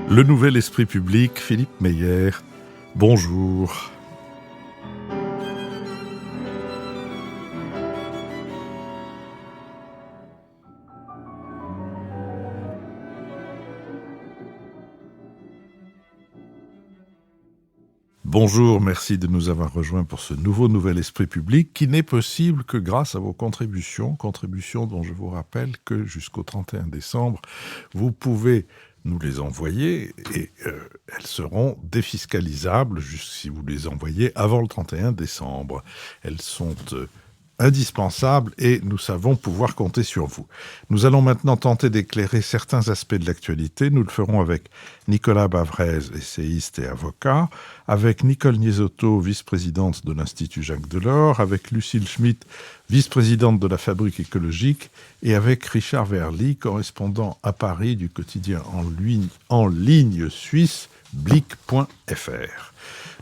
Le nouvel esprit public, Philippe Meyer. Bonjour. Bonjour, merci de nous avoir rejoints pour ce nouvel esprit public qui n'est possible que grâce à vos contributions dont je vous rappelle que jusqu'au 31 décembre, vous pouvez nous les envoyer et elles seront défiscalisables si vous les envoyez avant le 31 décembre. Elles sont indispensables et nous savons pouvoir compter sur vous. Nous allons maintenant tenter d'éclairer certains aspects de l'actualité. Nous le ferons avec Nicolas Bavrez, essayiste et avocat, avec Nicole Niesotto, vice-présidente de l'Institut Jacques Delors, avec Lucille Schmitt, vice-présidente de la Fabrique écologique, et avec Richard Verly, correspondant à Paris du quotidien en ligne suisse Blick.fr.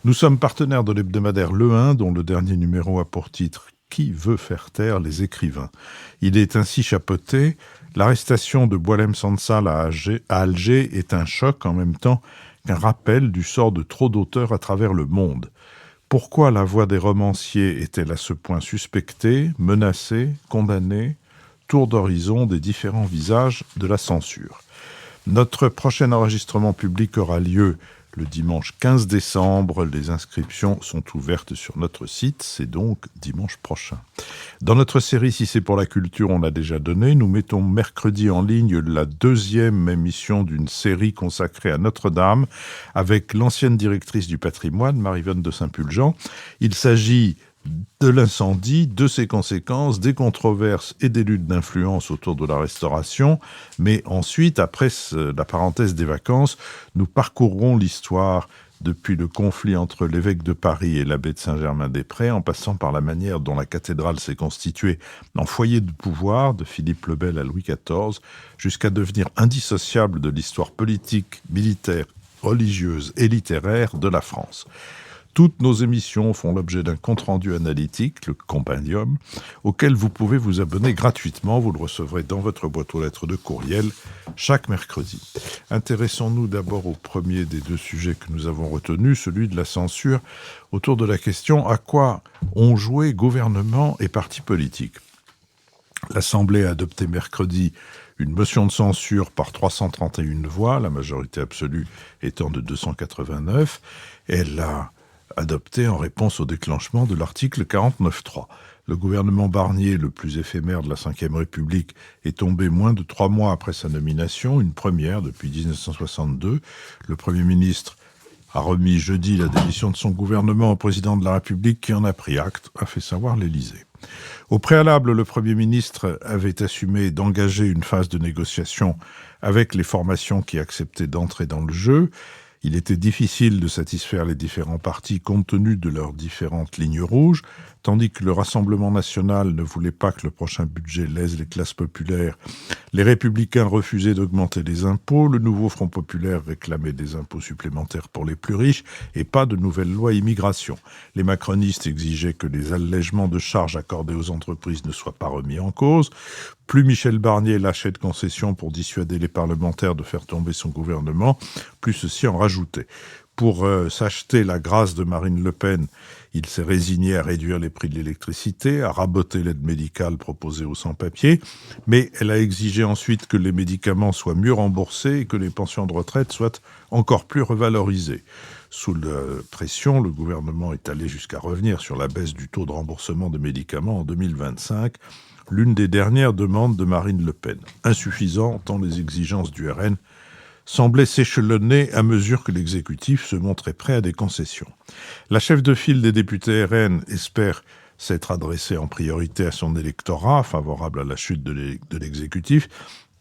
Nous sommes partenaires de l'hebdomadaire Le 1, dont le dernier numéro a pour titre « Qui veut faire taire les écrivains ?» Il est ainsi chapeauté. L'arrestation de Boualem Sansal à Alger est un choc en même temps qu'un rappel du sort de trop d'auteurs à travers le monde. Pourquoi la voix des romanciers est-elle à ce point suspectée, menacée, condamnée? Tour d'horizon des différents visages de la censure. Notre prochain enregistrement public aura lieu le dimanche 15 décembre. Les inscriptions sont ouvertes sur notre site, c'est donc dimanche prochain. Dans notre série Si c'est pour la culture, on l'a déjà donné, nous mettons mercredi en ligne la deuxième émission d'une série consacrée à Notre-Dame avec l'ancienne directrice du patrimoine, Marie-Vonne de Saint-Pulgent. Il s'agit de l'incendie, de ses conséquences, des controverses et des luttes d'influence autour de la restauration. Mais ensuite, après la parenthèse des vacances, nous parcourrons l'histoire depuis le conflit entre l'évêque de Paris et l'abbé de Saint-Germain-des-Prés, en passant par la manière dont la cathédrale s'est constituée en foyer de pouvoir, de Philippe le Bel à Louis XIV, jusqu'à devenir indissociable de l'histoire politique, militaire, religieuse et littéraire de la France. Toutes nos émissions font l'objet d'un compte-rendu analytique, le compendium, auquel vous pouvez vous abonner gratuitement. Vous le recevrez dans votre boîte aux lettres de courriel chaque mercredi. Intéressons-nous d'abord au premier des deux sujets que nous avons retenus, celui de la censure, autour de la question à quoi ont joué gouvernement et partis politiques. L'Assemblée a adopté mercredi une motion de censure par 331 voix, la majorité absolue étant de 289. Elle a adopté en réponse au déclenchement de l'article 49.3. Le gouvernement Barnier, le plus éphémère de la Ve République, est tombé moins de 3 mois après sa nomination, une première depuis 1962. Le Premier ministre a remis jeudi la démission de son gouvernement au président de la République qui en a pris acte, a fait savoir l'Élysée. Au préalable, le Premier ministre avait assumé d'engager une phase de négociation avec les formations qui acceptaient d'entrer dans le jeu. Il était difficile de satisfaire les différents partis compte tenu de leurs différentes lignes rouges, tandis que le Rassemblement national ne voulait pas que le prochain budget lèse les classes populaires. Les Républicains refusaient d'augmenter les impôts, le nouveau Front populaire réclamait des impôts supplémentaires pour les plus riches et pas de nouvelle loi immigration. Les macronistes exigeaient que les allègements de charges accordés aux entreprises ne soient pas remis en cause. Plus Michel Barnier lâchait de concessions pour dissuader les parlementaires de faire tomber son gouvernement, plus ceux-ci en rajoutaient. Pour s'acheter la grâce de Marine Le Pen, il s'est résigné à réduire les prix de l'électricité, à raboter l'aide médicale proposée aux sans-papiers, mais elle a exigé ensuite que les médicaments soient mieux remboursés et que les pensions de retraite soient encore plus revalorisées. Sous la pression, le gouvernement est allé jusqu'à revenir sur la baisse du taux de remboursement des médicaments en 2025, l'une des dernières demandes de Marine Le Pen. Insuffisant tant les exigences du RN semblait s'échelonner à mesure que l'exécutif se montrait prêt à des concessions. La chef de file des députés RN espère s'être adressée en priorité à son électorat, favorable à la chute de l'exécutif,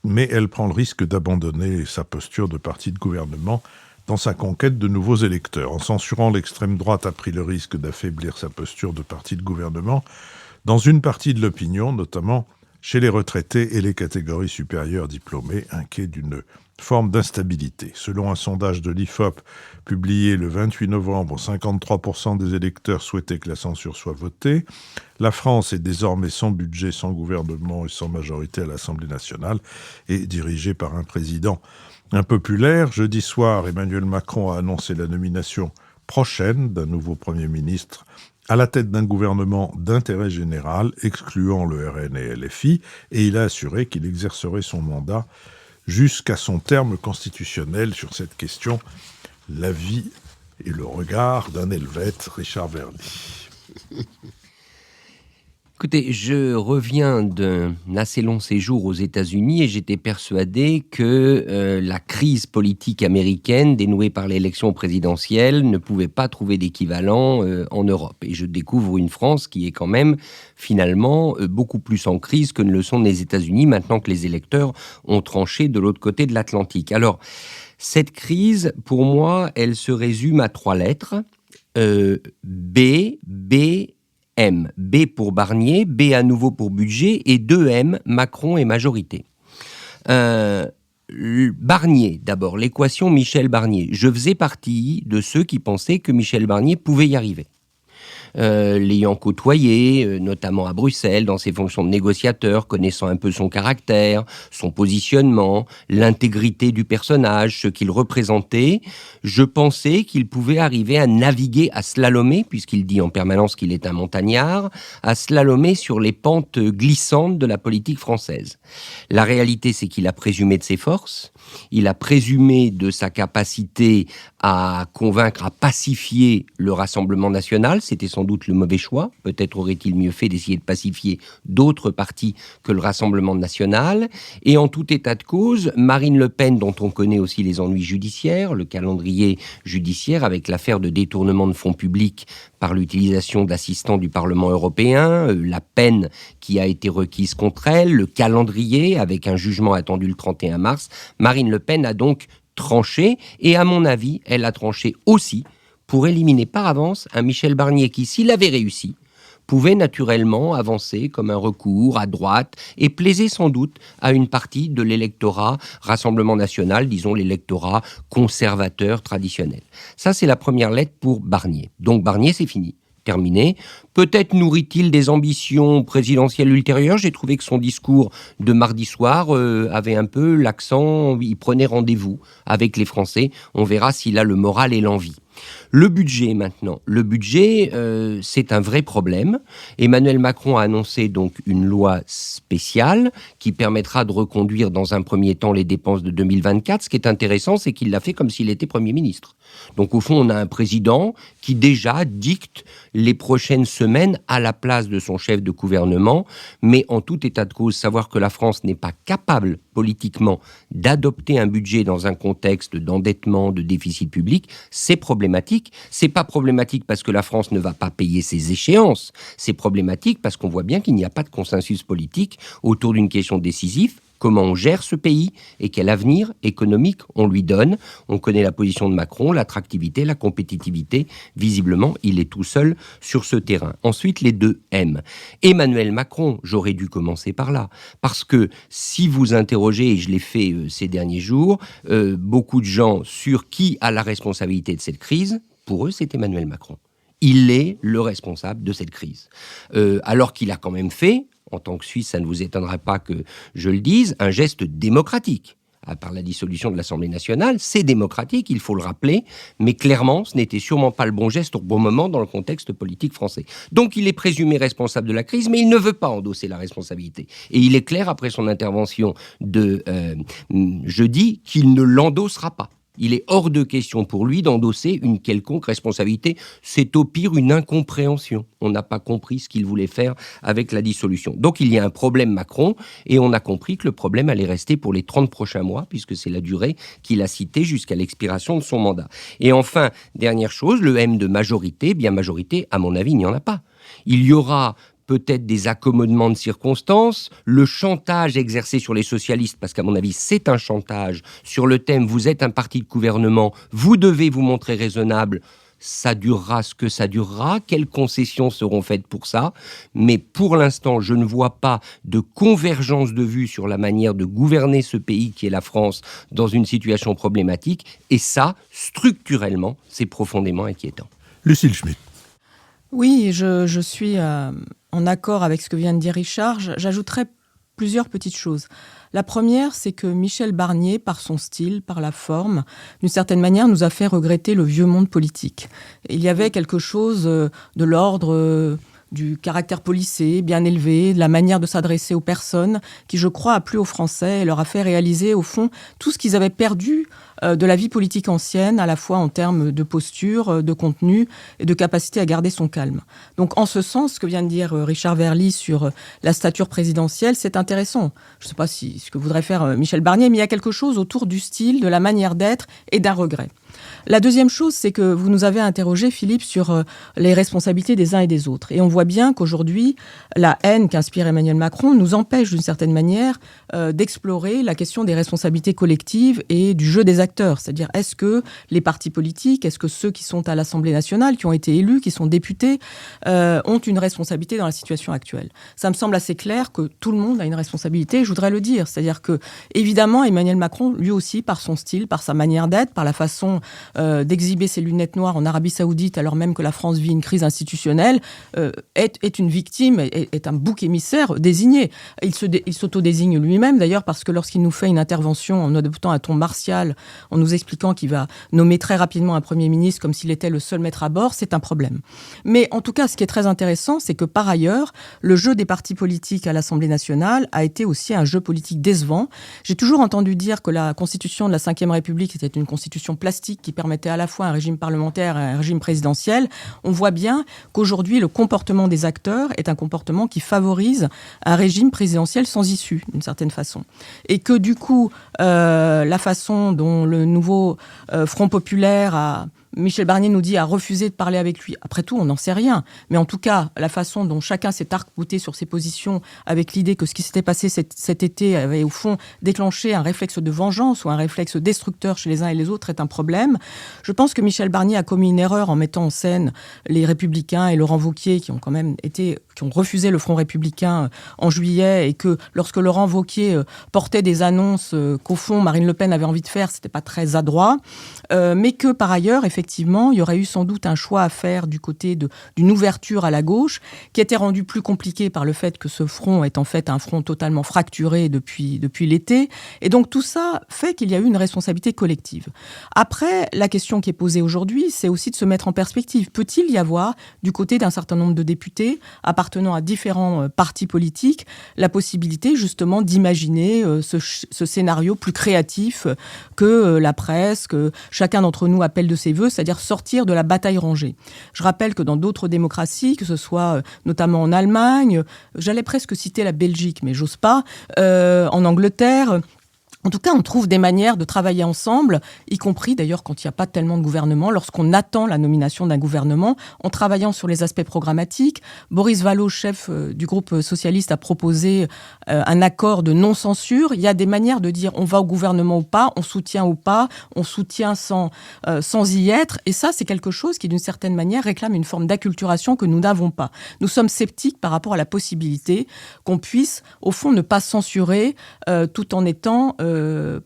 mais elle prend le risque d'abandonner sa posture de parti de gouvernement dans sa conquête de nouveaux électeurs. En censurant, l'extrême droite a pris le risque d'affaiblir sa posture de parti de gouvernement dans une partie de l'opinion, notamment chez les retraités et les catégories supérieures diplômées, inquiets d'une forme d'instabilité. Selon un sondage de l'IFOP publié le 28 novembre, 53% des électeurs souhaitaient que la censure soit votée. La France est désormais sans budget, sans gouvernement et sans majorité à l'Assemblée nationale et dirigée par un président impopulaire. Jeudi soir, Emmanuel Macron a annoncé la nomination prochaine d'un nouveau Premier ministre à la tête d'un gouvernement d'intérêt général, excluant le RN et LFI, et il a assuré qu'il exercerait son mandat jusqu'à son terme constitutionnel. Sur cette question, l'avis et le regard d'un Helvète, Richard Verdi. Écoutez, je reviens d'un assez long séjour aux États-Unis et j'étais persuadé que la crise politique américaine dénouée par l'élection présidentielle ne pouvait pas trouver d'équivalent en Europe. Et je découvre une France qui est quand même finalement beaucoup plus en crise que ne le sont les États-Unis maintenant que les électeurs ont tranché de l'autre côté de l'Atlantique. Alors, cette crise, pour moi, elle se résume à 3 lettres. M. B pour Barnier, B à nouveau pour budget, et 2 M, Macron et majorité. Barnier, d'abord, l'équation Michel Barnier. Je faisais partie de ceux qui pensaient que Michel Barnier pouvait y arriver. L'ayant côtoyé, notamment à Bruxelles, dans ses fonctions de négociateur, connaissant un peu son caractère, son positionnement, l'intégrité du personnage, ce qu'il représentait, je pensais qu'il pouvait arriver à naviguer, à slalomer, puisqu'il dit en permanence qu'il est un montagnard, à slalomer sur les pentes glissantes de la politique française. La réalité, c'est qu'il a présumé de ses forces, il a présumé de sa capacité à convaincre, à pacifier le Rassemblement national. C'était sans doute le mauvais choix. Peut-être aurait-il mieux fait d'essayer de pacifier d'autres partis que le Rassemblement national. Et en tout état de cause, Marine Le Pen, dont on connaît aussi les ennuis judiciaires, le calendrier judiciaire avec l'affaire de détournement de fonds publics par l'utilisation d'assistants du Parlement européen, la peine qui a été requise contre elle, le calendrier avec un jugement attendu le 31 mars. Marine Le Pen a donc tranché, et à mon avis, elle a tranché aussi pour éliminer par avance un Michel Barnier qui, s'il avait réussi, pouvait naturellement avancer comme un recours à droite et plaisait sans doute à une partie de l'électorat Rassemblement national, disons l'électorat conservateur traditionnel. Ça, c'est la première lettre pour Barnier. Donc Barnier, c'est fini. Terminé. Peut-être nourrit-il des ambitions présidentielles ultérieures. J'ai trouvé que son discours de mardi soir avait un peu l'accent, il prenait rendez-vous avec les Français. On verra s'il a le moral et l'envie. Le budget maintenant. Le budget, c'est un vrai problème. Emmanuel Macron a annoncé donc une loi spéciale qui permettra de reconduire dans un premier temps les dépenses de 2024. Ce qui est intéressant, c'est qu'il l'a fait comme s'il était Premier ministre. Donc au fond, on a un président qui déjà dicte les prochaines semaines à la place de son chef de gouvernement. Mais en tout état de cause, savoir que la France n'est pas capable politiquement d'adopter un budget dans un contexte d'endettement, de déficit public, c'est problématique. C'est pas problématique parce que la France ne va pas payer ses échéances. C'est problématique parce qu'on voit bien qu'il n'y a pas de consensus politique autour d'une question décisive. Comment on gère ce pays et quel avenir économique on lui donne. On connaît la position de Macron, l'attractivité, la compétitivité. Visiblement, il est tout seul sur ce terrain. Ensuite, les 2 M. Emmanuel Macron, j'aurais dû commencer par là. Parce que si vous interrogez, et je l'ai fait ces derniers jours, beaucoup de gens sur qui a la responsabilité de cette crise, pour eux, c'est Emmanuel Macron. Il est le responsable de cette crise. Alors qu'il a quand même fait, en tant que Suisse, ça ne vous étonnerait pas que je le dise, un geste démocratique. À part la dissolution de l'Assemblée nationale, c'est démocratique, il faut le rappeler, mais clairement, ce n'était sûrement pas le bon geste au bon moment dans le contexte politique français. Donc il est présumé responsable de la crise, mais il ne veut pas endosser la responsabilité. Et il est clair, après son intervention de jeudi, qu'il ne l'endossera pas. Il est hors de question pour lui d'endosser une quelconque responsabilité. C'est au pire une incompréhension. On n'a pas compris ce qu'il voulait faire avec la dissolution. Donc il y a un problème Macron, et on a compris que le problème allait rester pour les 30 prochains mois, puisque c'est la durée qu'il a citée jusqu'à l'expiration de son mandat. Et enfin, dernière chose, le M de majorité, bien majorité, à mon avis, il n'y en a pas. Il y aura peut-être des accommodements de circonstances, le chantage exercé sur les socialistes, parce qu'à mon avis, c'est un chantage sur le thème « vous êtes un parti de gouvernement, vous devez vous montrer raisonnable », Ça durera ce que ça durera. Quelles concessions seront faites pour ça? Mais pour l'instant, je ne vois pas de convergence de vues sur la manière de gouverner ce pays qui est la France dans une situation problématique. Et ça, structurellement, c'est profondément inquiétant. Lucile Schmitt. Oui, je suis en accord avec ce que vient de dire Richard. J'ajouterais plusieurs petites choses. La première, c'est que Michel Barnier, par son style, par la forme, d'une certaine manière, nous a fait regretter le vieux monde politique. Il y avait quelque chose de l'ordre du caractère policé, bien élevé, de la manière de s'adresser aux personnes, qui, je crois, a plu aux Français et leur a fait réaliser, au fond, tout ce qu'ils avaient perdu de la vie politique ancienne, à la fois en termes de posture, de contenu et de capacité à garder son calme. Donc, en ce sens, ce que vient de dire Richard Verly sur la stature présidentielle, c'est intéressant. Je ne sais pas ce que voudrait faire Michel Barnier, mais il y a quelque chose autour du style, de la manière d'être et d'un regret. La deuxième chose, c'est que vous nous avez interrogé, Philippe, sur les responsabilités des uns et des autres. Et on voit bien qu'aujourd'hui, la haine qu'inspire Emmanuel Macron nous empêche d'une certaine manière d'explorer la question des responsabilités collectives et du jeu des acteurs. C'est-à-dire, est-ce que les partis politiques, est-ce que ceux qui sont à l'Assemblée nationale, qui ont été élus, qui sont députés, ont une responsabilité dans la situation actuelle? Ça me semble assez clair que tout le monde a une responsabilité, je voudrais le dire. C'est-à-dire que, évidemment, Emmanuel Macron, lui aussi, par son style, par sa manière d'être, par la façon d'exhiber ses lunettes noires en Arabie Saoudite alors même que la France vit une crise institutionnelle, est une victime, est un bouc émissaire désigné. Il s'auto-désigne lui-même d'ailleurs parce que lorsqu'il nous fait une intervention en adoptant un ton martial, en nous expliquant qu'il va nommer très rapidement un Premier ministre comme s'il était le seul maître à bord, c'est un problème. Mais en tout cas, ce qui est très intéressant, c'est que par ailleurs, le jeu des partis politiques à l'Assemblée nationale a été aussi un jeu politique décevant. J'ai toujours entendu dire que la constitution de la Ve République était une constitution plastique qui permettait à la fois un régime parlementaire et un régime présidentiel. On voit bien qu'aujourd'hui, le comportement des acteurs est un comportement qui favorise un régime présidentiel sans issue, d'une certaine façon. Et que du coup, la façon dont le nouveau Front populaire Michel Barnier nous dit a refusé de parler avec lui. Après tout, on n'en sait rien. Mais en tout cas, la façon dont chacun s'est arc-bouté sur ses positions avec l'idée que ce qui s'était passé cet été avait au fond déclenché un réflexe de vengeance ou un réflexe destructeur chez les uns et les autres est un problème. Je pense que Michel Barnier a commis une erreur en mettant en scène les Républicains et Laurent Wauquiez qui ont refusé le Front républicain en juillet et que lorsque Laurent Wauquiez portait des annonces qu'au fond Marine Le Pen avait envie de faire, c'était pas très adroit, mais que par ailleurs, effectivement, il y aurait eu sans doute un choix à faire du côté d'une ouverture à la gauche qui était rendue plus compliquée par le fait que ce front est en fait un front totalement fracturé depuis l'été. Et donc tout ça fait qu'il y a eu une responsabilité collective. Après, la question qui est posée aujourd'hui, c'est aussi de se mettre en perspective. Peut-il y avoir, du côté d'un certain nombre de députés appartenant à différents partis politiques, la possibilité justement d'imaginer ce scénario plus créatif que la presse, que chacun d'entre nous appelle de ses voeux, c'est-à-dire sortir de la bataille rangée. Je rappelle que dans d'autres démocraties, que ce soit notamment en Allemagne, j'allais presque citer la Belgique, mais j'ose pas, en Angleterre. En tout cas, on trouve des manières de travailler ensemble, y compris d'ailleurs quand il n'y a pas tellement de gouvernement, lorsqu'on attend la nomination d'un gouvernement, en travaillant sur les aspects programmatiques. Boris Vallaud, chef du groupe socialiste, a proposé un accord de non-censure. Il y a des manières de dire on va au gouvernement ou pas, on soutient ou pas, on soutient sans y être. Et ça, c'est quelque chose qui, d'une certaine manière, réclame une forme d'acculturation que nous n'avons pas. Nous sommes sceptiques par rapport à la possibilité qu'on puisse, au fond, ne pas censurer tout en étant...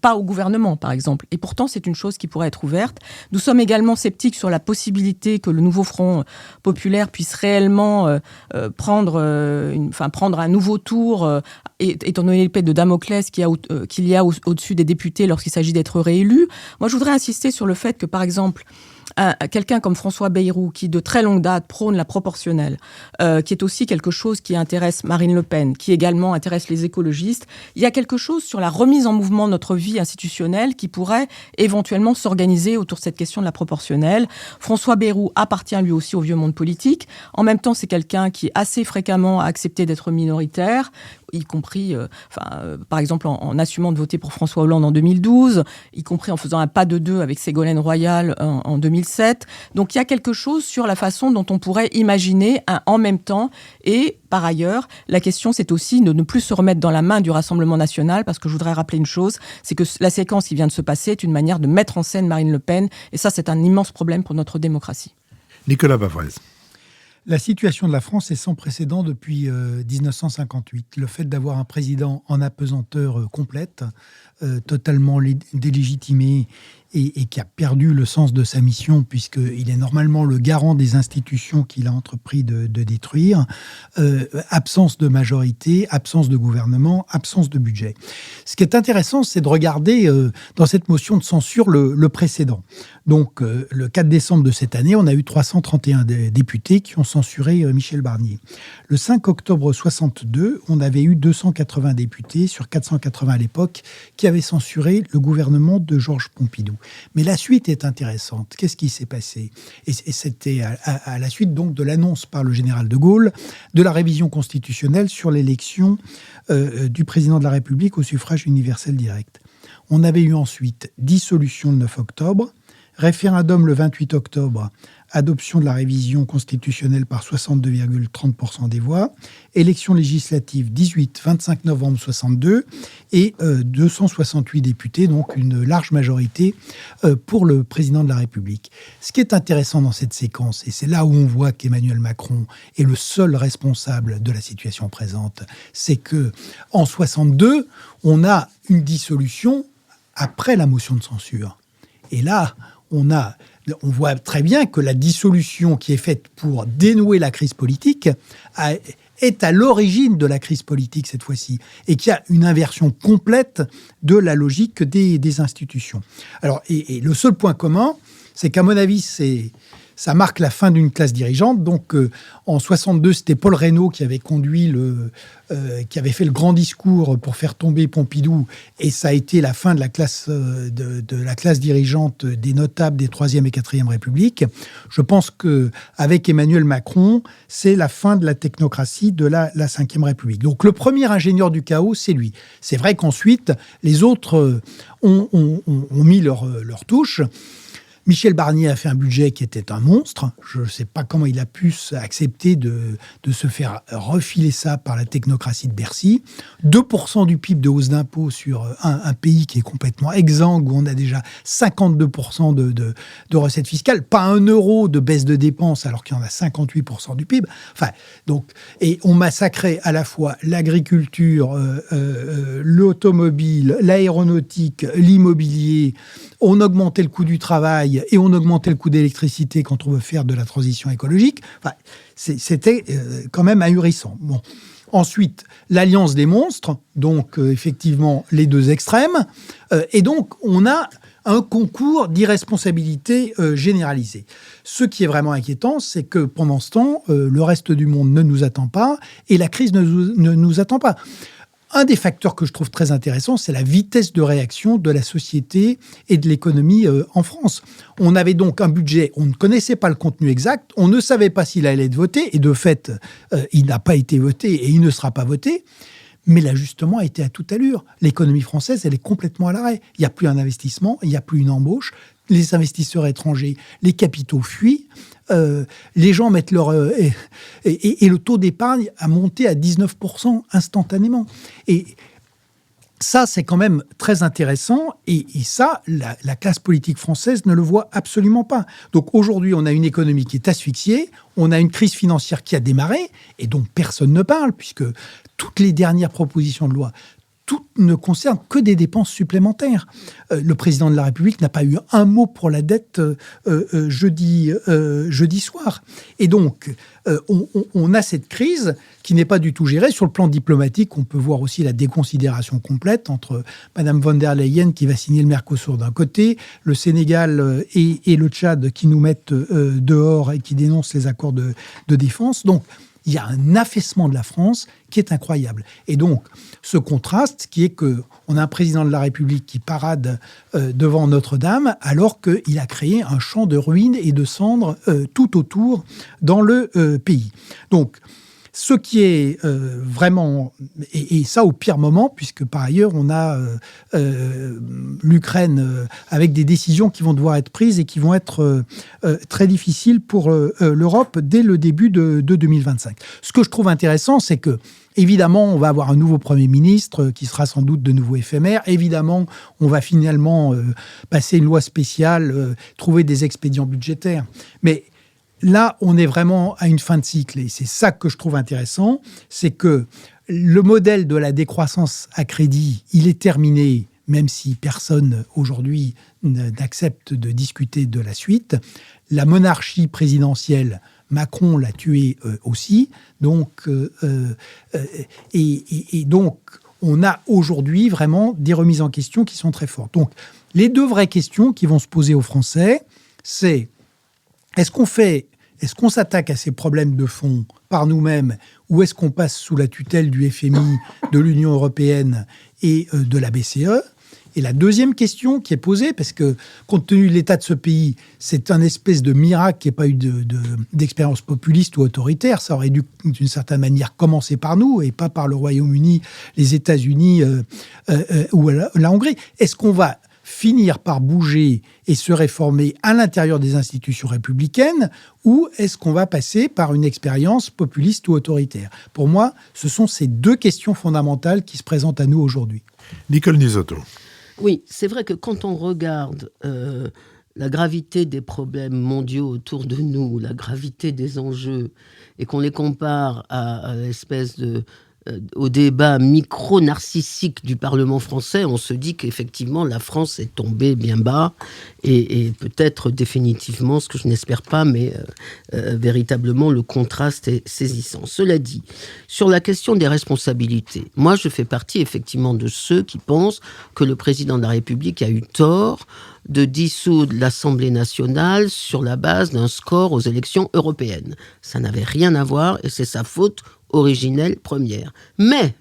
pas au gouvernement, par exemple. Et pourtant, c'est une chose qui pourrait être ouverte. Nous sommes également sceptiques sur la possibilité que le nouveau Front populaire puisse réellement prendre un nouveau tour, étant donné l'épée de Damoclès qu'il y a au-dessus des députés lorsqu'il s'agit d'être réélu. Moi, je voudrais insister sur le fait que, par exemple, quelqu'un comme François Bayrou, qui de très longue date prône la proportionnelle, qui est aussi quelque chose qui intéresse Marine Le Pen, qui également intéresse les écologistes, il y a quelque chose sur la remise en mouvement de notre vie institutionnelle qui pourrait éventuellement s'organiser autour de cette question de la proportionnelle. François Bayrou appartient lui aussi au vieux monde politique. En même temps, c'est quelqu'un qui assez fréquemment a accepté d'être minoritaire, y compris, par exemple, en assumant de voter pour François Hollande en 2012, y compris en faisant un pas de deux avec Ségolène Royal en 2007. Donc, il y a quelque chose sur la façon dont on pourrait imaginer un en même temps. Et, par ailleurs, la question, c'est aussi de ne plus se remettre dans la main du Rassemblement national, parce que je voudrais rappeler une chose, c'est que la séquence qui vient de se passer est une manière de mettre en scène Marine Le Pen. Et ça, c'est un immense problème pour notre démocratie. Nicolas Bavrez. La situation de la France est sans précédent depuis 1958. Le fait d'avoir un président en apesanteur complète, totalement délégitimé et qui a perdu le sens de sa mission puisqu'il est normalement le garant des institutions qu'il a entrepris de détruire, absence de majorité, absence de gouvernement, absence de budget. Ce qui est intéressant, c'est de regarder dans cette motion de censure le précédent. Donc, le 4 décembre de cette année, on a eu 331 députés qui ont censuré Michel Barnier. Le 5 octobre 62, on avait eu 280 députés sur 480 à l'époque qui avaient censuré le gouvernement de Georges Pompidou. Mais la suite est intéressante. Qu'est-ce qui s'est passé ? Et c'était à la suite donc de l'annonce par le général de Gaulle de la révision constitutionnelle sur l'élection du président de la République au suffrage universel direct. On avait eu ensuite dissolution le 9 octobre, référendum le 28 octobre, adoption de la révision constitutionnelle par 62,30% des voix, élection législative 18-25 novembre 62 et 268 députés, donc une large majorité pour le président de la République. Ce qui est intéressant dans cette séquence, et c'est là où on voit qu'Emmanuel Macron est le seul responsable de la situation présente, c'est que en 62, on a une dissolution après la motion de censure. Et là, on voit très bien que la dissolution qui est faite pour dénouer la crise politique est à l'origine de la crise politique cette fois-ci, et qu'il y a une inversion complète de la logique des institutions. Alors, et le seul point commun, c'est qu'à mon avis, ça marque la fin d'une classe dirigeante. Donc, en 62, c'était Paul Reynaud qui avait qui avait fait le grand discours pour faire tomber Pompidou, et ça a été la fin de la classe de la classe dirigeante des notables des 3e et 4e République. Je pense que avec Emmanuel Macron, c'est la fin de la technocratie de la 5e République. Donc, le premier ingénieur du chaos, c'est lui. C'est vrai qu'ensuite, les autres ont mis leur touche. Michel Barnier a fait un budget qui était un monstre. Je ne sais pas comment il a pu accepter de se faire refiler ça par la technocratie de Bercy. 2% du PIB de hausse d'impôts sur un pays qui est complètement exsangue, où on a déjà 52% de recettes fiscales. Pas un euro de baisse de dépenses, alors qu'il y en a 58% du PIB. Enfin, donc, et on massacrait à la fois l'agriculture, l'automobile, l'aéronautique, l'immobilier. On augmentait le coût du travail et on augmentait le coût d'électricité quand on veut faire de la transition écologique. Enfin, c'était quand même ahurissant. Bon. Ensuite, l'alliance des monstres, donc effectivement les deux extrêmes. Et donc, on a un concours d'irresponsabilité généralisée. Ce qui est vraiment inquiétant, c'est que pendant ce temps, le reste du monde ne nous attend pas et la crise ne nous attend pas. Un des facteurs que je trouve très intéressant, c'est la vitesse de réaction de la société et de l'économie en France. On avait donc un budget, on ne connaissait pas le contenu exact, on ne savait pas s'il allait être voté, et de fait, il n'a pas été voté et il ne sera pas voté. Mais l'ajustement a été à toute allure. L'économie française, elle est complètement à l'arrêt. Il n'y a plus un investissement, il n'y a plus une embauche. Les investisseurs étrangers, les capitaux fuient. Les gens mettent leur... et le taux d'épargne a monté à 19% instantanément. Et ça, c'est quand même très intéressant. Et ça, la classe politique française ne le voit absolument pas. Donc aujourd'hui, on a une économie qui est asphyxiée, on a une crise financière qui a démarré, et dont personne ne parle, puisque toutes les dernières propositions de loi, toutes ne concernent que des dépenses supplémentaires. Le président de la République n'a pas eu un mot pour la dette jeudi soir. Et donc, on a cette crise qui n'est pas du tout gérée. Sur le plan diplomatique, on peut voir aussi la déconsidération complète entre Mme von der Leyen qui va signer le Mercosur d'un côté, le Sénégal et le Tchad qui nous mettent dehors et qui dénoncent les accords de défense. Donc, il y a un affaissement de la France qui est incroyable. Et donc, ce contraste qui est qu'on a un président de la République qui parade devant Notre-Dame alors qu'il a créé un champ de ruines et de cendres tout autour dans le pays. Donc, ce qui est vraiment... Et ça au pire moment, puisque par ailleurs, on a l'Ukraine avec des décisions qui vont devoir être prises et qui vont être très difficiles pour l'Europe dès le début de 2025. Ce que je trouve intéressant, c'est que évidemment, on va avoir un nouveau Premier ministre qui sera sans doute de nouveau éphémère. Évidemment, on va finalement passer une loi spéciale, trouver des expédients budgétaires. Mais là, on est vraiment à une fin de cycle. Et c'est ça que je trouve intéressant, c'est que le modèle de la décroissance à crédit, il est terminé, même si personne aujourd'hui n'accepte de discuter de la suite. La monarchie présidentielle, Macron l'a tuée aussi. Donc, donc, on a aujourd'hui vraiment des remises en question qui sont très fortes. Donc, les deux vraies questions qui vont se poser aux Français, c'est est-ce qu'on s'attaque à ces problèmes de fond par nous-mêmes ou est-ce qu'on passe sous la tutelle du FMI, de l'Union européenne et de la BCE ? Et la deuxième question qui est posée, parce que compte tenu de l'état de ce pays, c'est un espèce de miracle qu'il n'y ait pas eu d'expérience populiste ou autoritaire. Ça aurait dû, d'une certaine manière, commencer par nous et pas par le Royaume-Uni, les États-Unis ou la Hongrie. Est-ce qu'on va finir par bouger et se réformer à l'intérieur des institutions républicaines ou est-ce qu'on va passer par une expérience populiste ou autoritaire ? Pour moi, ce sont ces deux questions fondamentales qui se présentent à nous aujourd'hui. Nicole Nisotto. Oui, c'est vrai que quand on regarde la gravité des problèmes mondiaux autour de nous, la gravité des enjeux, et qu'on les compare à l'espèce au débat micro-narcissique du Parlement français, on se dit qu'effectivement la France est tombée bien bas et peut-être définitivement, ce que je n'espère pas, mais véritablement le contraste est saisissant. Cela dit, sur la question des responsabilités, moi je fais partie effectivement de ceux qui pensent que le président de la République a eu tort de dissoudre l'Assemblée nationale sur la base d'un score aux élections européennes. Ça n'avait rien à voir et c'est sa faute originelle première. Mais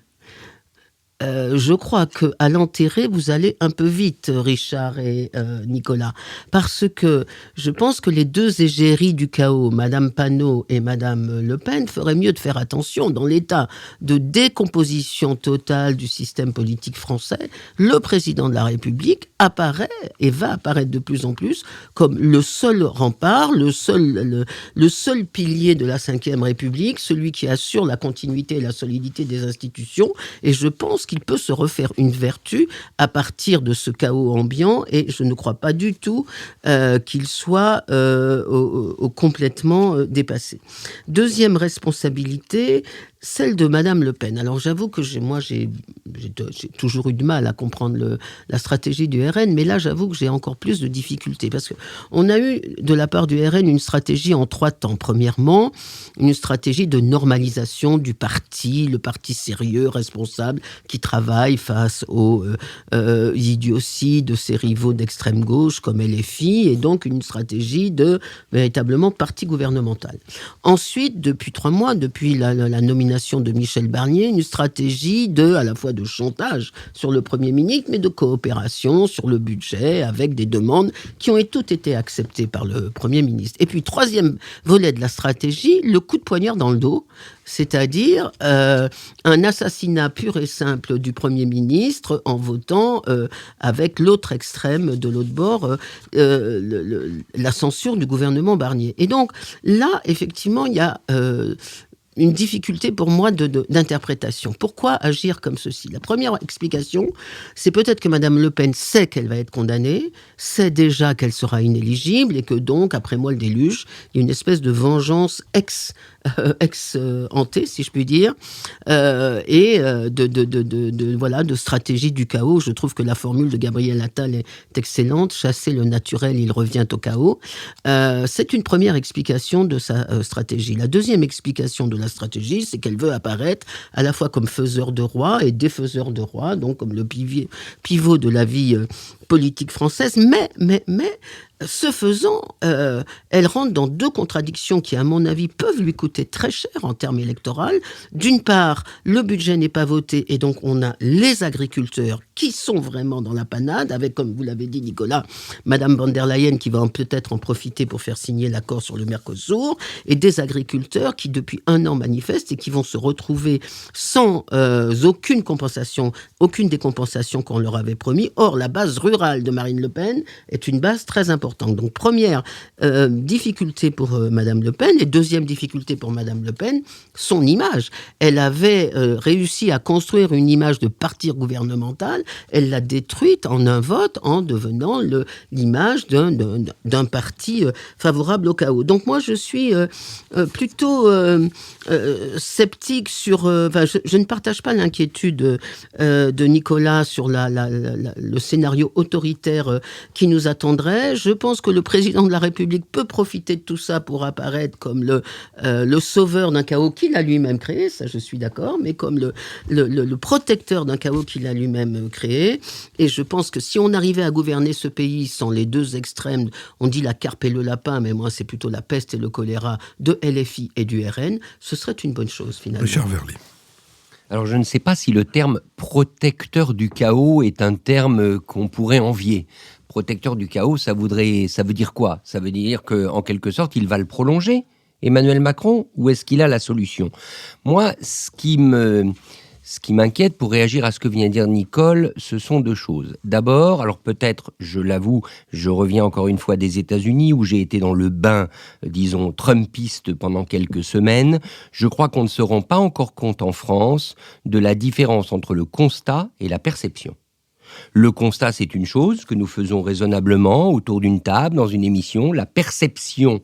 je crois qu'à l'enterrer, vous allez un peu vite, Richard et Nicolas, parce que je pense que les deux égéries du chaos, Madame Panot et Madame Le Pen, feraient mieux de faire attention. Dans l'état de décomposition totale du système politique français, le président de la République apparaît et va apparaître de plus en plus comme le seul rempart, le seul pilier de la Ve République, celui qui assure la continuité et la solidité des institutions. Et je pense qu'il peut se refaire une vertu à partir de ce chaos ambiant et je ne crois pas du tout qu'il soit complètement dépassé. Deuxième responsabilité, celle de Madame Le Pen. Alors j'avoue que j'ai toujours eu du mal à comprendre la stratégie du RN, mais là j'avoue que j'ai encore plus de difficultés parce qu'on a eu de la part du RN une stratégie en 3 temps. Premièrement, une stratégie de normalisation du parti, le parti sérieux, responsable, qui travaille face aux idioties de ses rivaux d'extrême gauche comme LFI, et donc une stratégie de véritablement parti gouvernemental. Ensuite, depuis 3 mois, depuis la nomination de Michel Barnier, une stratégie à la fois de chantage sur le Premier ministre, mais de coopération sur le budget, avec des demandes qui ont toutes été acceptées par le Premier ministre. Et puis, troisième volet de la stratégie, le coup de poignard dans le dos, c'est-à-dire un assassinat pur et simple du Premier ministre en votant avec l'autre extrême de l'autre bord la censure du gouvernement Barnier. Et donc, là, effectivement, il y a une difficulté pour moi d'interprétation. Pourquoi agir comme ceci ? La première explication, c'est peut-être que Madame Le Pen sait qu'elle va être condamnée, sait déjà qu'elle sera inéligible et que donc, après moi le déluge, il y a une espèce de vengeance ex-hantée, si je puis dire, et de stratégie du chaos. Je trouve que la formule de Gabriel Attal est excellente. Chasser le naturel, il revient au chaos. C'est une première explication de sa stratégie. La deuxième explication de la stratégie, c'est qu'elle veut apparaître à la fois comme faiseur de roi et défaiseur de roi, donc comme le pivot de la vie politique française, mais ce faisant, elle rentre dans 2 contradictions qui, à mon avis, peuvent lui coûter très cher en termes électoraux. D'une part, le budget n'est pas voté et donc on a les agriculteurs qui sont vraiment dans la panade, avec, comme vous l'avez dit, Nicolas, Madame von der Leyen qui va peut-être en profiter pour faire signer l'accord sur le Mercosur, et des agriculteurs qui, depuis 1 an, manifestent et qui vont se retrouver sans aucune compensation, aucune des compensations qu'on leur avait promis. Or, la base rurale de Marine Le Pen est une base très importante. importantes. Donc, première difficulté pour Madame Le Pen, et deuxième difficulté pour Madame Le Pen, son image. Elle avait réussi à construire une image de parti gouvernemental, elle l'a détruite en un vote, en devenant l'image d'un parti favorable au chaos. Donc moi, je suis plutôt sceptique sur... je ne partage pas l'inquiétude de Nicolas sur le scénario autoritaire qui nous attendrait. Je pense que le président de la République peut profiter de tout ça pour apparaître comme le sauveur d'un chaos qu'il a lui-même créé, ça je suis d'accord, mais comme le protecteur d'un chaos qu'il a lui-même créé. Et je pense que si on arrivait à gouverner ce pays sans les deux extrêmes, on dit la carpe et le lapin, mais moi c'est plutôt la peste et le choléra de LFI et du RN, ce serait une bonne chose finalement. Richard Verly. Alors je ne sais pas si le terme protecteur du chaos est un terme qu'on pourrait envier. Protecteur du chaos, ça veut dire quoi? Ça veut dire qu'en quelque sorte, il va le prolonger, Emmanuel Macron, ou est-ce qu'il a la solution? Moi, ce qui m'inquiète pour réagir à ce que vient de dire Nicole, ce sont deux choses. D'abord, alors peut-être, je l'avoue, je reviens encore une fois des États-Unis où j'ai été dans le bain, disons, trumpiste pendant quelques semaines. Je crois qu'on ne se rend pas encore compte en France de la différence entre le constat et la perception. Le constat, c'est une chose que nous faisons raisonnablement autour d'une table, dans une émission. La perception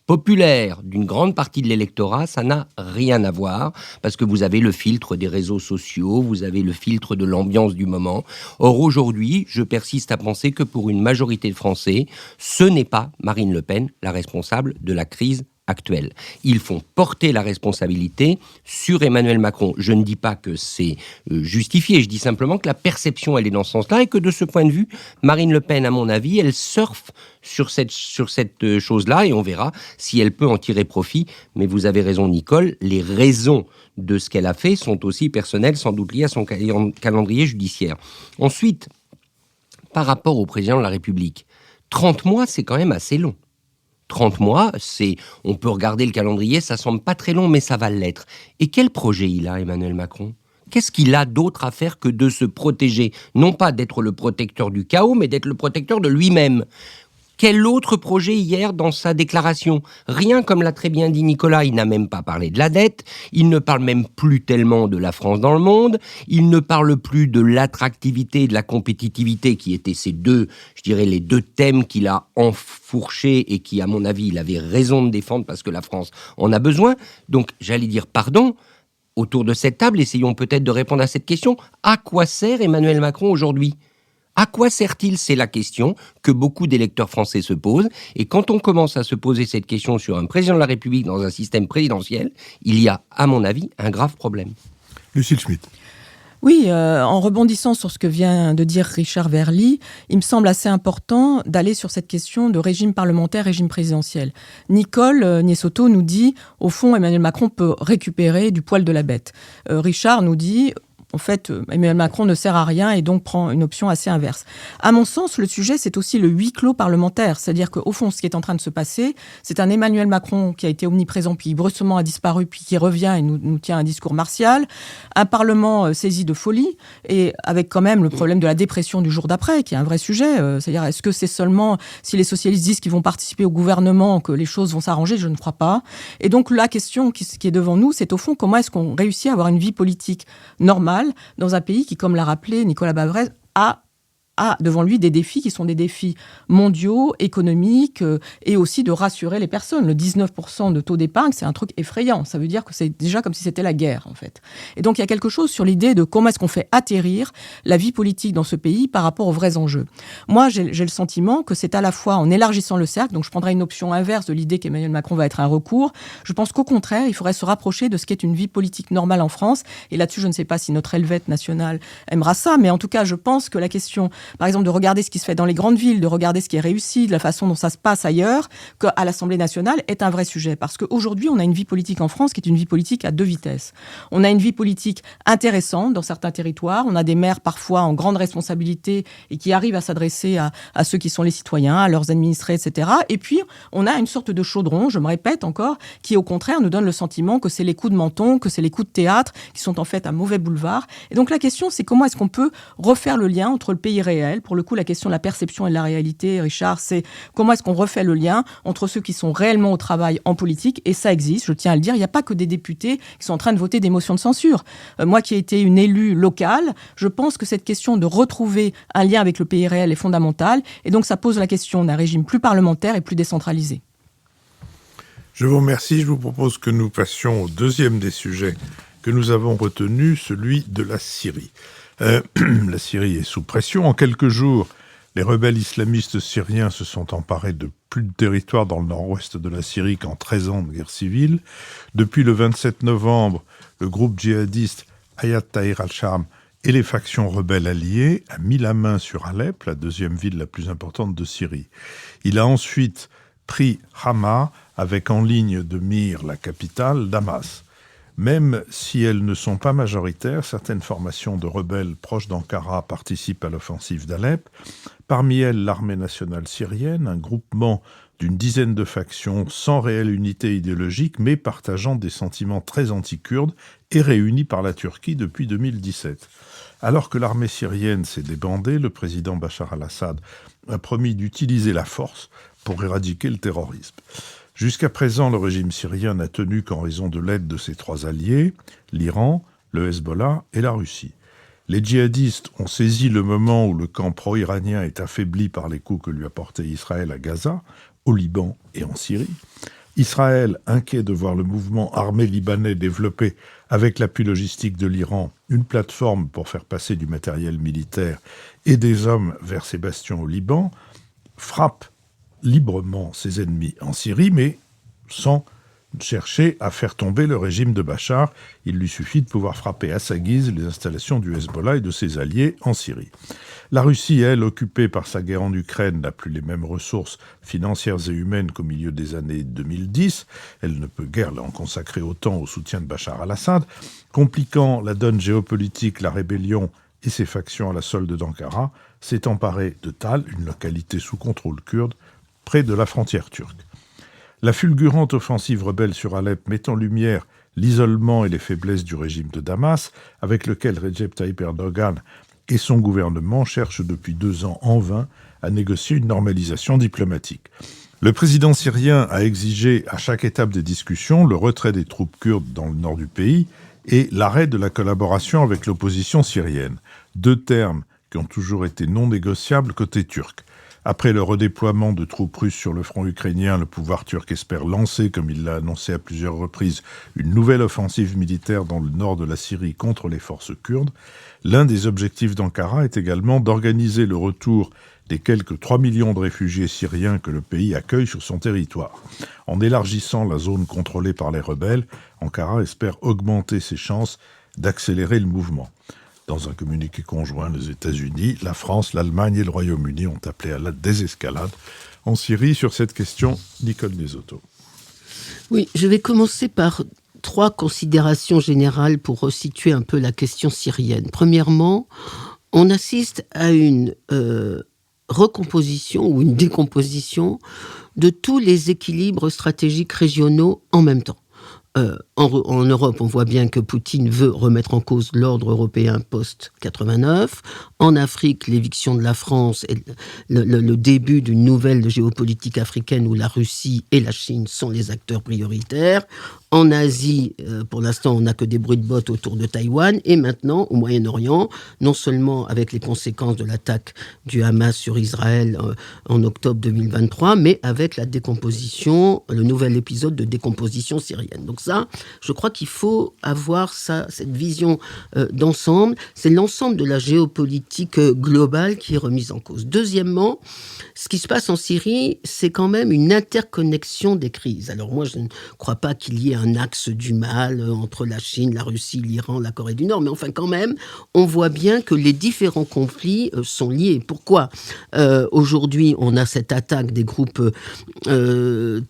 populaire d'une grande partie de l'électorat, ça n'a rien à voir, parce que vous avez le filtre des réseaux sociaux, vous avez le filtre de l'ambiance du moment. Or, aujourd'hui, je persiste à penser que pour une majorité de Français, ce n'est pas Marine Le Pen la responsable de la crise actuelle. Ils font porter la responsabilité sur Emmanuel Macron. Je ne dis pas que c'est justifié, je dis simplement que la perception, elle est dans ce sens-là, et que de ce point de vue, Marine Le Pen, à mon avis, elle surfe sur cette chose-là, et on verra si elle peut en tirer profit. Mais vous avez raison, Nicole, les raisons de ce qu'elle a fait sont aussi personnelles, sans doute liées à son calendrier judiciaire. Ensuite, par rapport au président de la République, 30 mois, c'est quand même assez long. 30 mois, on peut regarder le calendrier, ça semble pas très long, mais ça va l'être. Et quel projet il a, Emmanuel Macron ? Qu'est-ce qu'il a d'autre à faire que de se protéger ? Non pas d'être le protecteur du chaos, mais d'être le protecteur de lui-même. Quel autre projet hier dans sa déclaration ? Rien, comme l'a très bien dit Nicolas, il n'a même pas parlé de la dette, il ne parle même plus tellement de la France dans le monde, il ne parle plus de l'attractivité et de la compétitivité qui étaient les deux thèmes qu'il a enfourchés et qui, à mon avis, il avait raison de défendre parce que la France en a besoin. Donc, j'allais dire pardon. Autour de cette table, essayons peut-être de répondre à cette question. À quoi sert Emmanuel Macron aujourd'hui ? À quoi sert-il ? C'est la question que beaucoup d'électeurs français se posent. Et quand on commence à se poser cette question sur un président de la République dans un système présidentiel, il y a, à mon avis, un grave problème. Lucille Schmitt. Oui, en rebondissant sur ce que vient de dire Richard Verly, il me semble assez important d'aller sur cette question de régime parlementaire, régime présidentiel. Nicole Niessotto nous dit, au fond, Emmanuel Macron peut récupérer du poil de la bête. Richard nous dit... En fait, Emmanuel Macron ne sert à rien et donc prend une option assez inverse. À mon sens, le sujet, c'est aussi le huis clos parlementaire. C'est-à-dire qu'au fond, ce qui est en train de se passer, c'est un Emmanuel Macron qui a été omniprésent, puis brusquement a disparu, puis qui revient et nous tient un discours martial. Un Parlement saisi de folie, et avec quand même le problème de la dépression du jour d'après, qui est un vrai sujet. C'est-à-dire, est-ce que c'est seulement si les socialistes disent qu'ils vont participer au gouvernement que les choses vont s'arranger ? Je ne crois pas. Et donc, la question qui est devant nous, c'est au fond, comment est-ce qu'on réussit à avoir une vie politique normale dans un pays qui, comme l'a rappelé Nicolas Bavrez, a devant lui des défis qui sont des défis mondiaux, économiques et aussi de rassurer les personnes. Le 19% de taux d'épargne, c'est un truc effrayant. Ça veut dire que c'est déjà comme si c'était la guerre, en fait. Et donc, il y a quelque chose sur l'idée de comment est-ce qu'on fait atterrir la vie politique dans ce pays par rapport aux vrais enjeux. Moi, j'ai le sentiment que c'est à la fois en élargissant le cercle, donc je prendrais une option inverse de l'idée qu'Emmanuel Macron va être un recours. Je pense qu'au contraire, il faudrait se rapprocher de ce qu'est une vie politique normale en France. Et là-dessus, je ne sais pas si notre Helvète nationale aimera ça, mais en tout cas, je pense que la question... Par exemple, de regarder ce qui se fait dans les grandes villes, de regarder ce qui est réussi, de la façon dont ça se passe ailleurs, qu'à l'Assemblée nationale est un vrai sujet. Parce qu'aujourd'hui, on a une vie politique en France qui est une vie politique à deux vitesses. On a une vie politique intéressante dans certains territoires. On a des maires parfois en grande responsabilité et qui arrivent à s'adresser à ceux qui sont les citoyens, à leurs administrés, etc. Et puis, on a une sorte de chaudron, je me répète encore, qui au contraire nous donne le sentiment que c'est les coups de menton, que c'est les coups de théâtre qui sont en fait un mauvais boulevard. Et donc la question, c'est comment est-ce qu'on peut refaire le lien entre le pays réel réel. Pour le coup, la question de la perception et de la réalité, Richard, c'est comment est-ce qu'on refait le lien entre ceux qui sont réellement au travail en politique, et ça existe, je tiens à le dire, il n'y a pas que des députés qui sont en train de voter des motions de censure. Moi qui ai été une élue locale, je pense que cette question de retrouver un lien avec le pays réel est fondamentale, et donc ça pose la question d'un régime plus parlementaire et plus décentralisé. Je vous remercie. Je vous propose que nous passions au deuxième des sujets que nous avons retenu, celui de la Syrie. La Syrie est sous pression. En quelques jours, les rebelles islamistes syriens se sont emparés de plus de territoire dans le nord-ouest de la Syrie qu'en 13 ans de guerre civile. Depuis le 27 novembre, le groupe djihadiste Hayat Tahrir al-Sham et les factions rebelles alliées a mis la main sur Alep, la deuxième ville la plus importante de Syrie. Il a ensuite pris Hama, avec en ligne de mire la capitale, Damas. Même si elles ne sont pas majoritaires, certaines formations de rebelles proches d'Ankara participent à l'offensive d'Alep. Parmi elles, l'armée nationale syrienne, un groupement d'une dizaine de factions sans réelle unité idéologique, mais partageant des sentiments très anti-kurdes et réunis par la Turquie depuis 2017. Alors que l'armée syrienne s'est débandée, le président Bachar al-Assad a promis d'utiliser la force pour éradiquer le terrorisme. Jusqu'à présent, le régime syrien n'a tenu qu'en raison de l'aide de ses trois alliés, l'Iran, le Hezbollah et la Russie. Les djihadistes ont saisi le moment où le camp pro-iranien est affaibli par les coups que lui a portés Israël à Gaza, au Liban et en Syrie. Israël, inquiet de voir le mouvement armé libanais développer, avec l'appui logistique de l'Iran, une plateforme pour faire passer du matériel militaire et des hommes vers ses bastions au Liban, frappe librement ses ennemis en Syrie, mais sans chercher à faire tomber le régime de Bachar. Il lui suffit de pouvoir frapper à sa guise les installations du Hezbollah et de ses alliés en Syrie. La Russie, elle, occupée par sa guerre en Ukraine, n'a plus les mêmes ressources financières et humaines qu'au milieu des années 2010. Elle ne peut guère en consacrer autant au soutien de Bachar al-Assad. Compliquant la donne géopolitique, la rébellion et ses factions à la solde d'Ankara s'est emparée de Tal, une localité sous contrôle kurde, près de la frontière turque. La fulgurante offensive rebelle sur Alep met en lumière l'isolement et les faiblesses du régime de Damas, avec lequel Recep Tayyip Erdogan et son gouvernement cherchent depuis 2 ans en vain à négocier une normalisation diplomatique. Le président syrien a exigé à chaque étape des discussions le retrait des troupes kurdes dans le nord du pays et l'arrêt de la collaboration avec l'opposition syrienne, 2 termes qui ont toujours été non négociables côté turc. Après le redéploiement de troupes russes sur le front ukrainien, le pouvoir turc espère lancer, comme il l'a annoncé à plusieurs reprises, une nouvelle offensive militaire dans le nord de la Syrie contre les forces kurdes. L'un des objectifs d'Ankara est également d'organiser le retour des quelques 3 millions de réfugiés syriens que le pays accueille sur son territoire. En élargissant la zone contrôlée par les rebelles, Ankara espère augmenter ses chances d'accélérer le mouvement. Dans un communiqué conjoint, les États-Unis, la France, l'Allemagne et le Royaume-Uni ont appelé à la désescalade en Syrie. Sur cette question, Nicole Desautos. Oui, je vais commencer par 3 considérations générales pour resituer un peu la question syrienne. Premièrement, on assiste à une recomposition ou une décomposition de tous les équilibres stratégiques régionaux en même temps. En Europe, on voit bien que Poutine veut remettre en cause l'ordre européen post-89. En Afrique, l'éviction de la France et le début d'une nouvelle géopolitique africaine où la Russie et la Chine sont les acteurs prioritaires. En Asie, pour l'instant, on n'a que des bruits de bottes autour de Taïwan. Et maintenant, au Moyen-Orient, non seulement avec les conséquences de l'attaque du Hamas sur Israël en octobre 2023, mais avec la décomposition, le nouvel épisode de décomposition syrienne. Donc ça, je crois qu'il faut avoir cette vision d'ensemble. C'est l'ensemble de la géopolitique globale qui est remise en cause. Deuxièmement, ce qui se passe en Syrie, c'est quand même une interconnexion des crises. Alors moi, je ne crois pas qu'il y ait un axe du mal entre la Chine, la Russie, l'Iran, la Corée du Nord, mais enfin quand même, on voit bien que les différents conflits sont liés. Pourquoi aujourd'hui on a cette attaque des groupes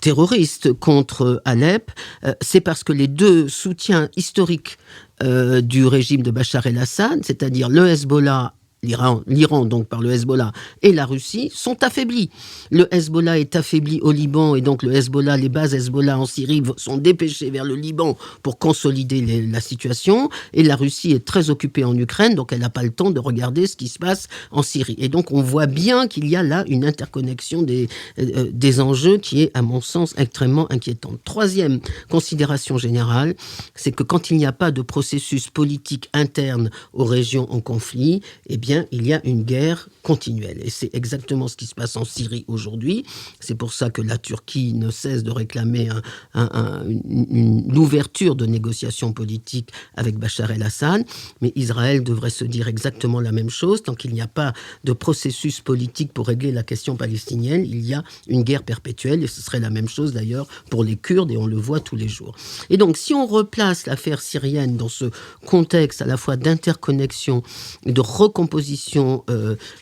terroristes contre Alep? C'est parce que les 2 soutiens historiques du régime de Bachar el-Assad, c'est-à-dire le Hezbollah, l'Iran donc par le Hezbollah et la Russie, sont affaiblis. Le Hezbollah est affaibli au Liban et donc les bases Hezbollah en Syrie sont dépêchées vers le Liban pour consolider la situation, et la Russie est très occupée en Ukraine, donc elle n'a pas le temps de regarder ce qui se passe en Syrie. Et donc on voit bien qu'il y a là une interconnexion des enjeux qui est, à mon sens, extrêmement inquiétante. Troisième considération générale, c'est que quand il n'y a pas de processus politique interne aux régions en conflit, eh bien, il y a une guerre continuelle. Et c'est exactement ce qui se passe en Syrie aujourd'hui. C'est pour ça que la Turquie ne cesse de réclamer une ouverture de négociations politiques avec Bachar el-Assad. Mais Israël devrait se dire exactement la même chose. Tant qu'il n'y a pas de processus politique pour régler la question palestinienne, il y a une guerre perpétuelle. Et ce serait la même chose d'ailleurs pour les Kurdes, et on le voit tous les jours. Et donc, si on replace l'affaire syrienne dans ce contexte à la fois d'interconnexion et de recomposition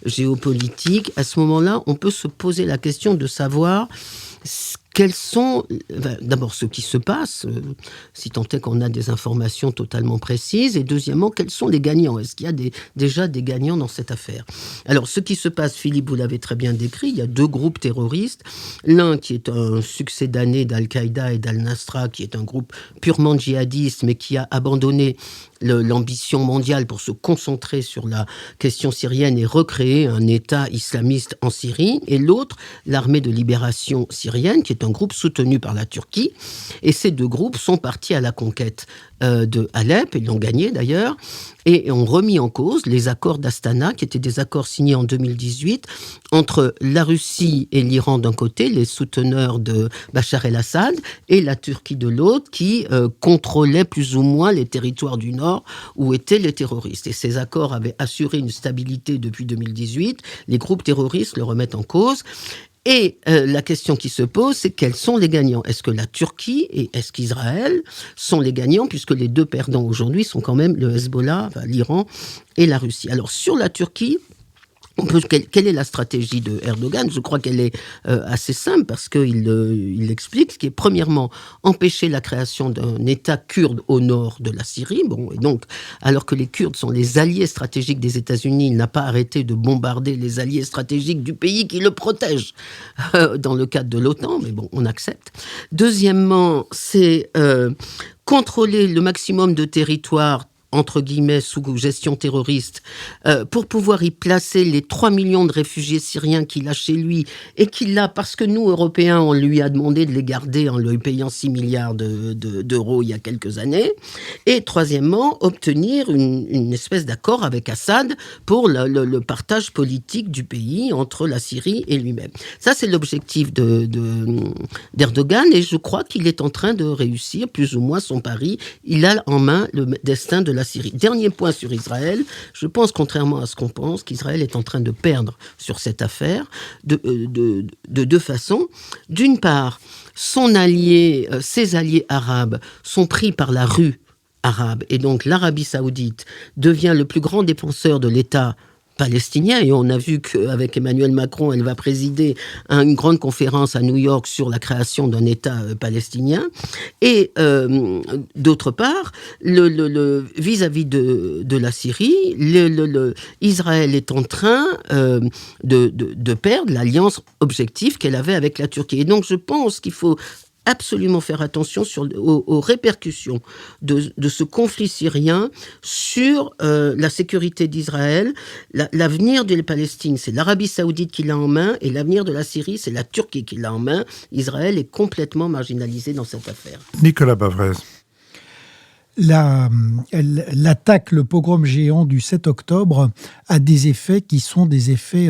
géopolitique, à ce moment-là, on peut se poser la question de savoir quels sont, d'abord, ce qui se passe, si tant est qu'on a des informations totalement précises, et deuxièmement, quels sont les gagnants? Est-ce qu'il y a déjà des gagnants dans cette affaire? Alors, ce qui se passe, Philippe, vous l'avez très bien décrit, il y a deux groupes terroristes, l'un qui est un succédané d'Al-Qaïda et d'Al-Nusra, qui est un groupe purement djihadiste, mais qui a abandonné l'ambition mondiale pour se concentrer sur la question syrienne et recréer un État islamiste en Syrie, et l'autre, l'armée de libération syrienne, qui est un groupe soutenu par la Turquie. Et ces deux groupes sont partis à la conquête de Alep, ils l'ont gagné d'ailleurs, et ont remis en cause les accords d'Astana, qui étaient des accords signés en 2018 entre la Russie et l'Iran d'un côté, les souteneurs de Bachar el-Assad, et la Turquie de l'autre, qui contrôlait plus ou moins les territoires du Nord où étaient les terroristes. Et ces accords avaient assuré une stabilité depuis 2018. Les groupes terroristes le remettent en cause. Et la question qui se pose, c'est quels sont les gagnants? Est-ce que la Turquie et est-ce qu'Israël sont les gagnants, puisque les deux perdants aujourd'hui sont quand même le Hezbollah, l'Iran et la Russie. Alors sur la Turquie, quelle est la stratégie de Erdogan? Je crois qu'elle est assez simple, parce qu'il explique, ce qui est premièrement empêcher la création d'un État kurde au nord de la Syrie. Bon, et donc, alors que les Kurdes sont les alliés stratégiques des États-Unis, il n'a pas arrêté de bombarder les alliés stratégiques du pays qui le protège dans le cadre de l'OTAN, mais bon, on accepte. Deuxièmement, c'est contrôler le maximum de territoire entre guillemets, sous gestion terroriste, pour pouvoir y placer les 3 millions de réfugiés syriens qu'il a chez lui, et qu'il a, parce que nous, Européens, on lui a demandé de les garder en lui payant 6 milliards d'euros il y a quelques années. Et troisièmement, obtenir une espèce d'accord avec Assad pour le partage politique du pays entre la Syrie et lui-même. Ça, c'est l'objectif d'Erdogan, et je crois qu'il est en train de réussir plus ou moins son pari. Il a en main le destin de la Syrie. Dernier point sur Israël, je pense, contrairement à ce qu'on pense, qu'Israël est en train de perdre sur cette affaire de deux façons. D'une part, ses alliés arabes sont pris par la rue arabe, et donc l'Arabie saoudite devient le plus grand défenseur de l'État palestinien, et on a vu qu'avec Emmanuel Macron, elle va présider une grande conférence à New York sur la création d'un État palestinien. Et d'autre part, vis-à-vis de la Syrie, Israël est en train de perdre l'alliance objective qu'elle avait avec la Turquie. Et donc je pense qu'il faut absolument faire attention aux répercussions de ce conflit syrien sur la sécurité d'Israël. L'avenir de la Palestine, c'est l'Arabie saoudite qui l'a en main, et l'avenir de la Syrie, c'est la Turquie qui l'a en main. Israël est complètement marginalisé dans cette affaire. Nicolas Bavrez. L'attaque, le pogrom géant du 7 octobre a des effets qui sont des effets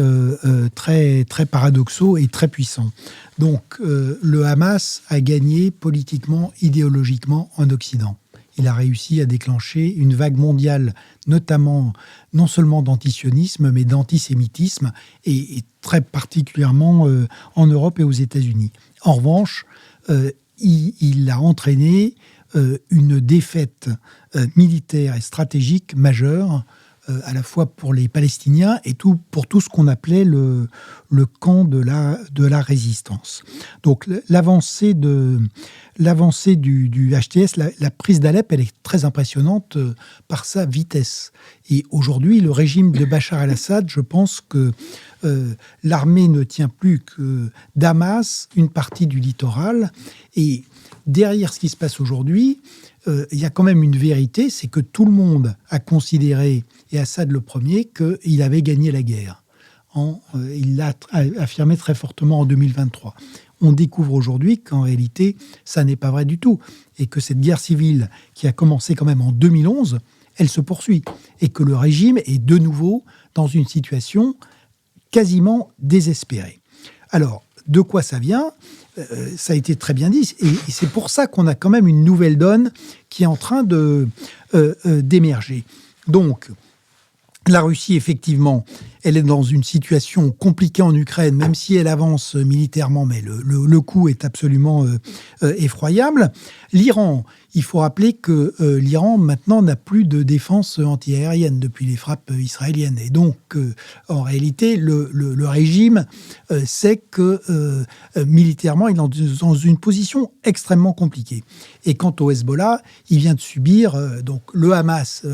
très, très paradoxaux et très puissants. Donc, le Hamas a gagné politiquement, idéologiquement en Occident. Il a réussi à déclencher une vague mondiale, notamment, non seulement d'antisionisme, mais d'antisémitisme, et très particulièrement en Europe et aux États-Unis. En revanche, il a entraîné une défaite militaire et stratégique majeure à la fois pour les Palestiniens et pour tout ce qu'on appelait le camp de la résistance. Donc l'avancée du HTS, la prise d'Alep, elle est très impressionnante par sa vitesse. Et aujourd'hui, le régime de Bachar el-Assad, je pense que l'armée ne tient plus que Damas, une partie du littoral. Et derrière ce qui se passe aujourd'hui, il y a quand même une vérité, c'est que tout le monde a considéré, et Assad le premier, qu'il avait gagné la guerre. Il l'a affirmé très fortement en 2023. On découvre aujourd'hui qu'en réalité, ça n'est pas vrai du tout. Et que cette guerre civile, qui a commencé quand même en 2011, elle se poursuit. Et que le régime est de nouveau dans une situation quasiment désespérée. Alors, de quoi ça vient ? Ça a été très bien dit. Et c'est pour ça qu'on a quand même une nouvelle donne qui est en train d'émerger. Donc, la Russie, effectivement, elle est dans une situation compliquée en Ukraine, même si elle avance militairement, mais le coup est absolument effroyable. L'Iran, il faut rappeler que l'Iran, maintenant, n'a plus de défense antiaérienne depuis les frappes israéliennes. Et donc, en réalité, le régime sait que militairement, il est dans une position extrêmement compliquée. Et quant au Hezbollah, il vient de subir, donc le Hamas,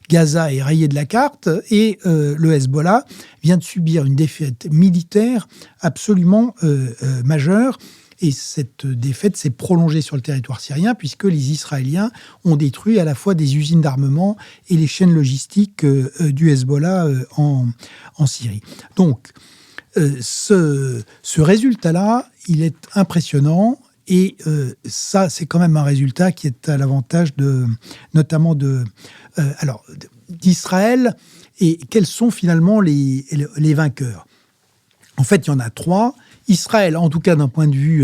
Gaza est rayé de la carte, et le Hezbollah vient de subir une défaite militaire absolument majeure. Et cette défaite s'est prolongée sur le territoire syrien puisque les Israéliens ont détruit à la fois des usines d'armement et les chaînes logistiques du Hezbollah en Syrie. Donc, ce résultat-là, il est impressionnant. Et ça, c'est quand même un résultat qui est à l'avantage notamment d'Israël. Et quels sont finalement les vainqueurs ? En fait, il y en a 3. Israël, en tout cas d'un point de vue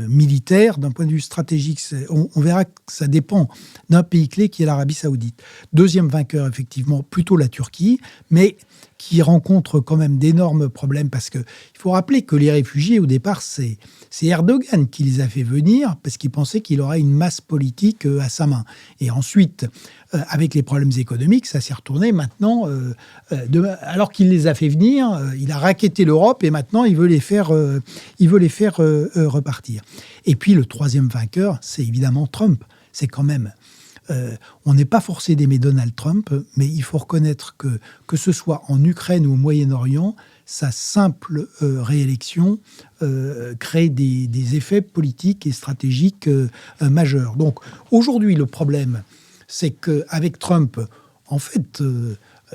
militaire, d'un point de vue stratégique, on verra que ça dépend d'un pays clé qui est l'Arabie Saoudite. Deuxième vainqueur, effectivement, plutôt la Turquie, mais qui rencontre quand même d'énormes problèmes parce qu'il faut rappeler que les réfugiés, au départ, c'est Erdogan qui les a fait venir parce qu'il pensait qu'il aurait une masse politique à sa main. Et ensuite, avec les problèmes économiques, ça s'est retourné maintenant. Alors qu'il les a fait venir, il a racketté l'Europe et maintenant il veut les faire repartir. Et puis le troisième vainqueur, c'est évidemment Trump. C'est quand même... on n'est pas forcé d'aimer Donald Trump, mais il faut reconnaître que ce soit en Ukraine ou au Moyen-Orient, sa simple réélection crée des effets politiques et stratégiques majeurs. Donc aujourd'hui, le problème, c'est qu'avec Trump, en fait,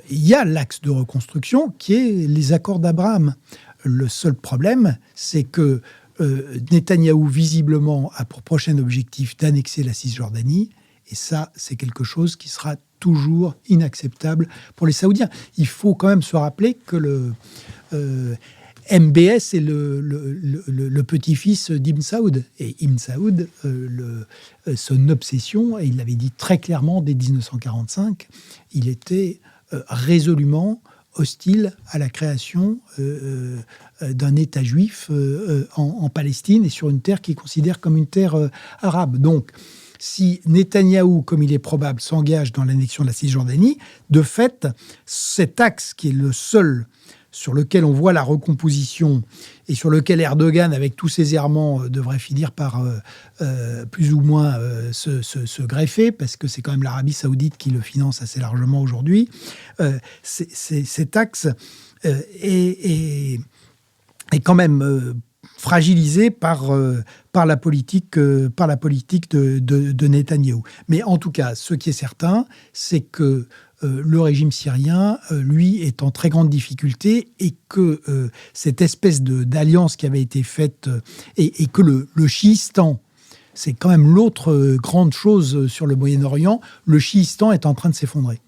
il y a l'axe de reconstruction qui est les accords d'Abraham. Le seul problème, c'est que Netanyahou, visiblement, a pour prochain objectif d'annexer la Cisjordanie. Et ça, c'est quelque chose qui sera toujours inacceptable pour les Saoudiens. Il faut quand même se rappeler que le MBS est le petit-fils d'Ibn Saoud. Et Ibn Saoud, son obsession, et il l'avait dit très clairement dès 1945, il était résolument hostile à la création d'un État juif en Palestine et sur une terre qu'il considère comme une terre arabe. Donc, si Netanyahou, comme il est probable, s'engage dans l'annexion de la Cisjordanie, de fait, cet axe qui est le seul sur lequel on voit la recomposition et sur lequel Erdogan, avec tous ses errements, devrait finir par plus ou moins se greffer, parce que c'est quand même l'Arabie Saoudite qui le finance assez largement aujourd'hui, cet axe est quand même fragilisé par la politique de Netanyahou. Mais en tout cas, ce qui est certain, c'est que le régime syrien, lui, est en très grande difficulté et que cette espèce d'alliance qui avait été faite et que le chiistan, c'est quand même l'autre grande chose sur le Moyen-Orient, le chiistan est en train de s'effondrer.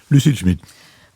Lucile Schmitt.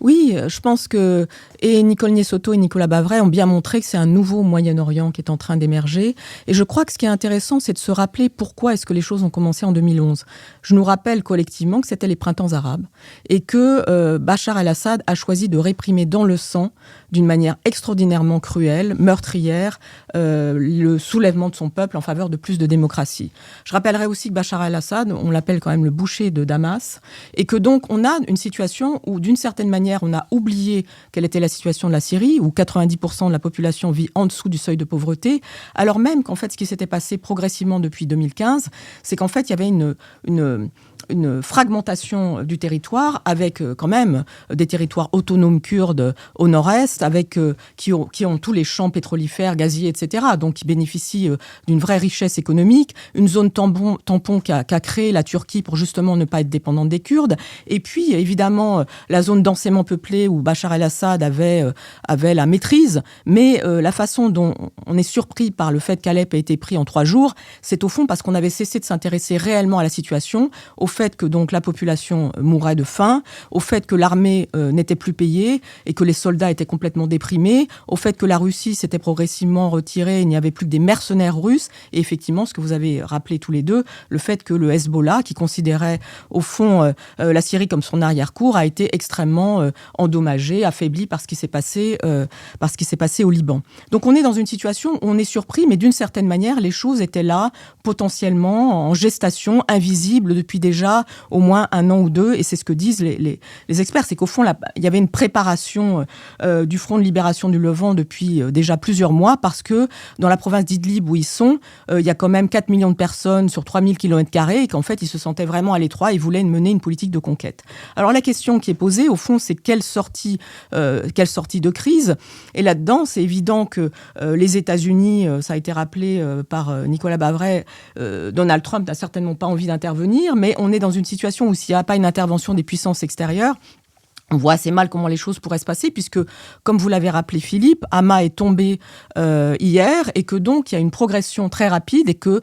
Oui, je pense que et Nicole Niesotto et Nicolas Bavray ont bien montré que c'est un nouveau Moyen-Orient qui est en train d'émerger. Et je crois que ce qui est intéressant, c'est de se rappeler pourquoi est-ce que les choses ont commencé en 2011. Je nous rappelle collectivement que c'était les printemps arabes et que Bachar el-Assad a choisi de réprimer dans le sang d'une manière extraordinairement cruelle, meurtrière, le soulèvement de son peuple en faveur de plus de démocratie. Je rappellerai aussi que Bachar el-Assad, on l'appelle quand même le boucher de Damas, et que donc on a une situation où d'une certaine manière on a oublié quelle était la situation de la Syrie, où 90% de la population vit en dessous du seuil de pauvreté, alors même qu'en fait ce qui s'était passé progressivement depuis 2015, c'est qu'en fait il y avait une fragmentation du territoire avec quand même des territoires autonomes kurdes au nord-est, avec qui ont tous les champs pétrolifères, gaziers, etc. Donc qui bénéficient d'une vraie richesse économique, une zone tampon qu'a créée la Turquie pour justement ne pas être dépendante des Kurdes, et puis évidemment la zone densément peuplée où Bachar el-Assad avait la maîtrise, mais la façon dont on est surpris par le fait qu'Alep ait été pris en 3 jours, c'est au fond parce qu'on avait cessé de s'intéresser réellement à la situation, au fait que donc la population mourait de faim, au fait que l'armée n'était plus payée et que les soldats étaient complètement déprimés, au fait que la Russie s'était progressivement retirée, il n'y avait plus que des mercenaires russes, et effectivement, ce que vous avez rappelé tous les deux, le fait que le Hezbollah, qui considérait au fond la Syrie comme son arrière-cour, a été extrêmement endommagé, affaibli par ce qui s'est passé au Liban. Donc on est dans une situation où on est surpris, mais d'une certaine manière, les choses étaient là, potentiellement en gestation, invisibles depuis déjà au moins 1 an ou 2, et c'est ce que disent les experts, c'est qu'au fond, il y avait une préparation du Front de libération du Levant depuis déjà plusieurs mois, parce que dans la province d'Idlib où ils sont, il y a quand même 4 millions de personnes sur 3000 km², et qu'en fait, ils se sentaient vraiment à l'étroit et voulaient mener une politique de conquête. Alors la question qui est posée, au fond, c'est quelle sortie de crise? Et là-dedans, c'est évident que les États-Unis, ça a été rappelé par Nicolas Bavray, Donald Trump n'a certainement pas envie d'intervenir, mais on est dans une situation où s'il n'y a pas une intervention des puissances extérieures, on voit assez mal comment les choses pourraient se passer, puisque, comme vous l'avez rappelé Philippe, Hama est tombé hier, et que donc il y a une progression très rapide, et que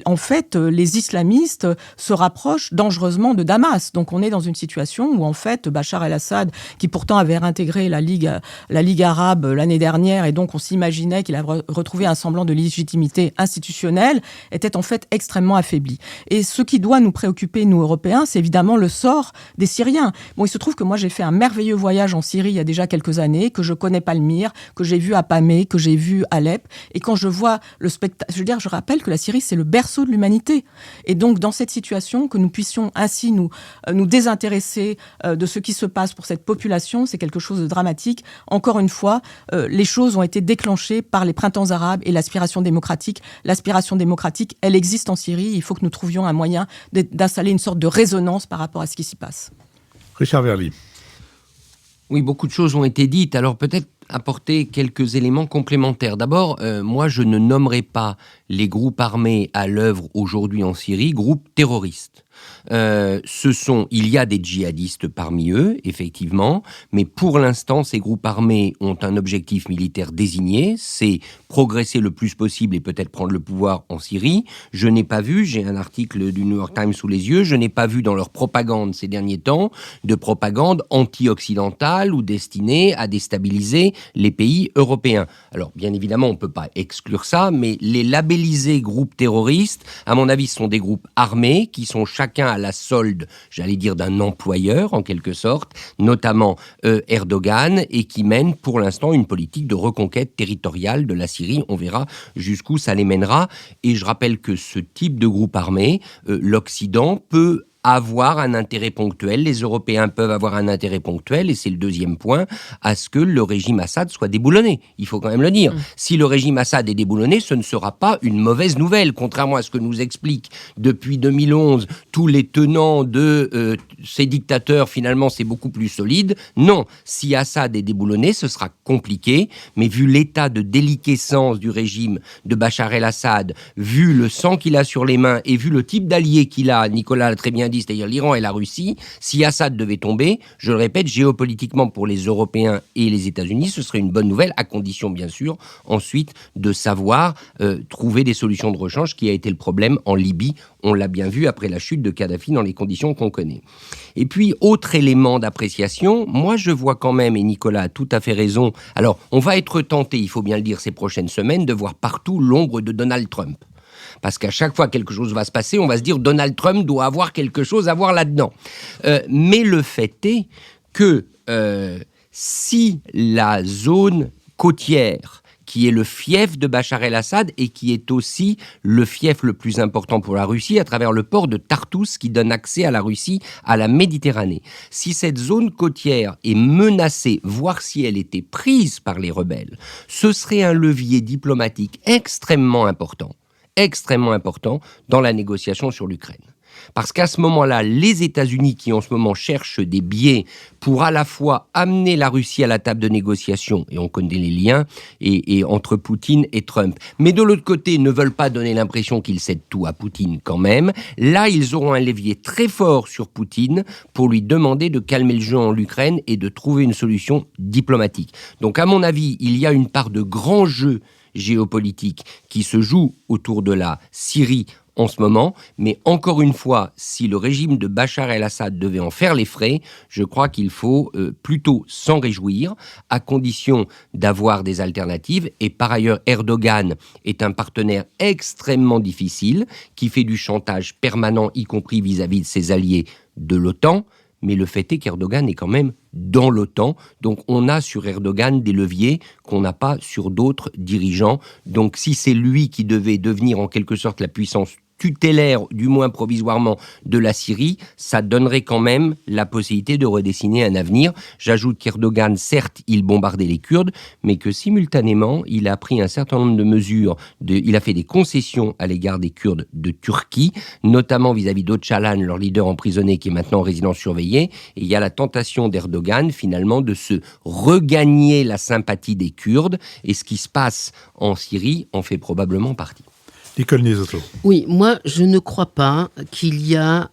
en fait les islamistes se rapprochent dangereusement de Damas. Donc on est dans une situation où en fait Bachar el-Assad, qui pourtant avait réintégré la Ligue arabe l'année dernière, et donc on s'imaginait qu'il avait retrouvé un semblant de légitimité institutionnelle, était en fait extrêmement affaibli. Et ce qui doit nous préoccuper, nous Européens, c'est évidemment le sort des Syriens. Bon, il se trouve que moi j'ai fait un merveilleux voyage en Syrie il y a déjà quelques années, que je connais Palmyre, que j'ai vu à Pamé, que j'ai vu à Alep. Et quand je vois le spectacle, je rappelle que la Syrie, c'est le berceau de l'humanité. Et donc, dans cette situation, que nous puissions ainsi nous désintéresser de ce qui se passe pour cette population, c'est quelque chose de dramatique. Encore une fois, les choses ont été déclenchées par les printemps arabes et l'aspiration démocratique. L'aspiration démocratique, elle existe en Syrie. Il faut que nous trouvions un moyen d'installer une sorte de résonance par rapport à ce qui s'y passe. Richard Verly. Oui, beaucoup de choses ont été dites. Alors peut-être apporter quelques éléments complémentaires. D'abord, moi, je ne nommerai pas les groupes armés à l'œuvre aujourd'hui en Syrie groupes terroristes. Il y a des djihadistes parmi eux, effectivement, mais pour l'instant, ces groupes armés ont un objectif militaire désigné, c'est progresser le plus possible et peut-être prendre le pouvoir en Syrie. Je n'ai pas vu, j'ai un article du New York Times sous les yeux, je n'ai pas vu dans leur propagande ces derniers temps de propagande anti-occidentale ou destinée à déstabiliser les pays européens. Alors, bien évidemment, on ne peut pas exclure ça, mais les labellisés groupes terroristes, à mon avis, sont des groupes armés qui sont chacun à la solde, j'allais dire, d'un employeur, en quelque sorte, notamment Erdogan, et qui mènent pour l'instant une politique de reconquête territoriale de la Syrie. On verra jusqu'où ça les mènera. Et je rappelle que ce type de groupe armé, l'Occident peut avoir un intérêt ponctuel, les Européens peuvent avoir un intérêt ponctuel, et c'est le deuxième point, à ce que le régime Assad soit déboulonné. Il faut quand même le dire. Si le régime Assad est déboulonné, ce ne sera pas une mauvaise nouvelle, contrairement à ce que nous expliquent depuis 2011 tous les tenants de ces dictateurs. Finalement, c'est beaucoup plus solide. Non, si Assad est déboulonné, ce sera compliqué, mais vu l'état de déliquescence du régime de Bachar el-Assad, vu le sang qu'il a sur les mains et vu le type d'alliés qu'il a, Nicolas l'a très bien dit, c'est-à-dire l'Iran et la Russie, si Assad devait tomber, je le répète, géopolitiquement pour les Européens et les États-Unis, ce serait une bonne nouvelle, à condition bien sûr ensuite de savoir trouver des solutions de rechange, qui a été le problème en Libye. On l'a bien vu après la chute de Kadhafi dans les conditions qu'on connaît. Et puis, autre élément d'appréciation, moi je vois quand même, et Nicolas a tout à fait raison, alors on va être tenté, il faut bien le dire, ces prochaines semaines, de voir partout l'ombre de Donald Trump. Parce qu'à chaque fois quelque chose va se passer, on va se dire Donald Trump doit avoir quelque chose à voir là-dedans. Mais le fait est que si la zone côtière, qui est le fief de Bachar el-Assad et qui est aussi le fief le plus important pour la Russie à travers le port de Tartous qui donne accès à la Russie, à la Méditerranée. Si cette zone côtière est menacée, voire si elle était prise par les rebelles, ce serait un levier diplomatique extrêmement important dans la négociation sur l'Ukraine. Parce qu'à ce moment-là, les États-Unis, qui en ce moment cherchent des biais pour à la fois amener la Russie à la table de négociation, et on connaît les liens et entre Poutine et Trump, mais de l'autre côté, ne veulent pas donner l'impression qu'ils cèdent tout à Poutine quand même, là, ils auront un levier très fort sur Poutine pour lui demander de calmer le jeu en Ukraine et de trouver une solution diplomatique. Donc, à mon avis, il y a une part de grand jeu géopolitique qui se joue autour de la Syrie en ce moment, mais encore une fois, si le régime de Bachar el-Assad devait en faire les frais, je crois qu'il faut plutôt s'en réjouir, à condition d'avoir des alternatives. Et par ailleurs, Erdogan est un partenaire extrêmement difficile, qui fait du chantage permanent, y compris vis-à-vis de ses alliés de l'OTAN. Mais le fait est qu'Erdogan est quand même dans l'OTAN. Donc on a sur Erdogan des leviers qu'on n'a pas sur d'autres dirigeants. Donc si c'est lui qui devait devenir en quelque sorte la puissance tutélaire, du moins provisoirement, de la Syrie, ça donnerait quand même la possibilité de redessiner un avenir. J'ajoute qu'Erdogan, certes, il bombardait les Kurdes, mais que simultanément, il a pris un certain nombre de mesures, il a fait des concessions à l'égard des Kurdes de Turquie, notamment vis-à-vis d'Öcalan, leur leader emprisonné, qui est maintenant en résidence surveillée. Et il y a la tentation d'Erdogan, finalement, de se regagner la sympathie des Kurdes, et ce qui se passe en Syrie en fait probablement partie. Nicole Niezotto. Oui, moi, je ne crois pas qu'il y a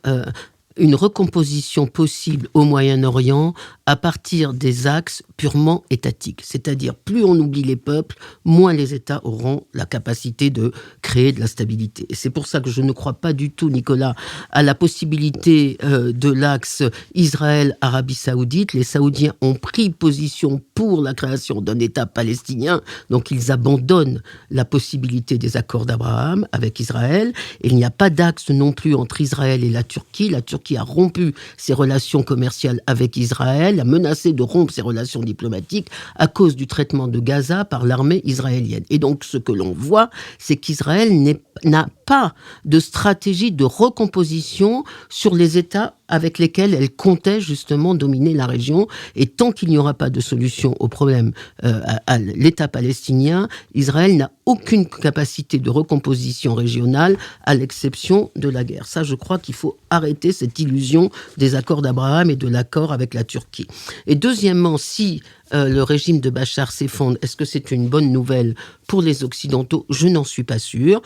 une recomposition possible au Moyen-Orient à partir des axes purement étatiques. C'est-à-dire, plus on oublie les peuples, moins les États auront la capacité de créer de la stabilité. Et c'est pour ça que je ne crois pas du tout, Nicolas, à la possibilité de l'axe Israël-Arabie Saoudite. Les Saoudiens ont pris position pour la création d'un État palestinien, donc ils abandonnent la possibilité des accords d'Abraham avec Israël. Et il n'y a pas d'axe non plus entre Israël et la Turquie. La Turquie a rompu ses relations commerciales avec Israël, a menacé de rompre ses relations diplomatiques à cause du traitement de Gaza par l'armée israélienne. Et donc, ce que l'on voit, c'est qu'Israël n'a pas de stratégie de recomposition sur les États avec lesquels elle comptait justement dominer la région. Et tant qu'il n'y aura pas de solution au problème à l'État palestinien, Israël n'a aucune capacité de recomposition régionale à l'exception de la guerre. Ça, je crois qu'il faut arrêter cette illusion des accords d'Abraham et de l'accord avec la Turquie. Et deuxièmement, si le régime de Bachar s'effondre, est-ce que c'est une bonne nouvelle pour les Occidentaux ? Je n'en suis pas sûr.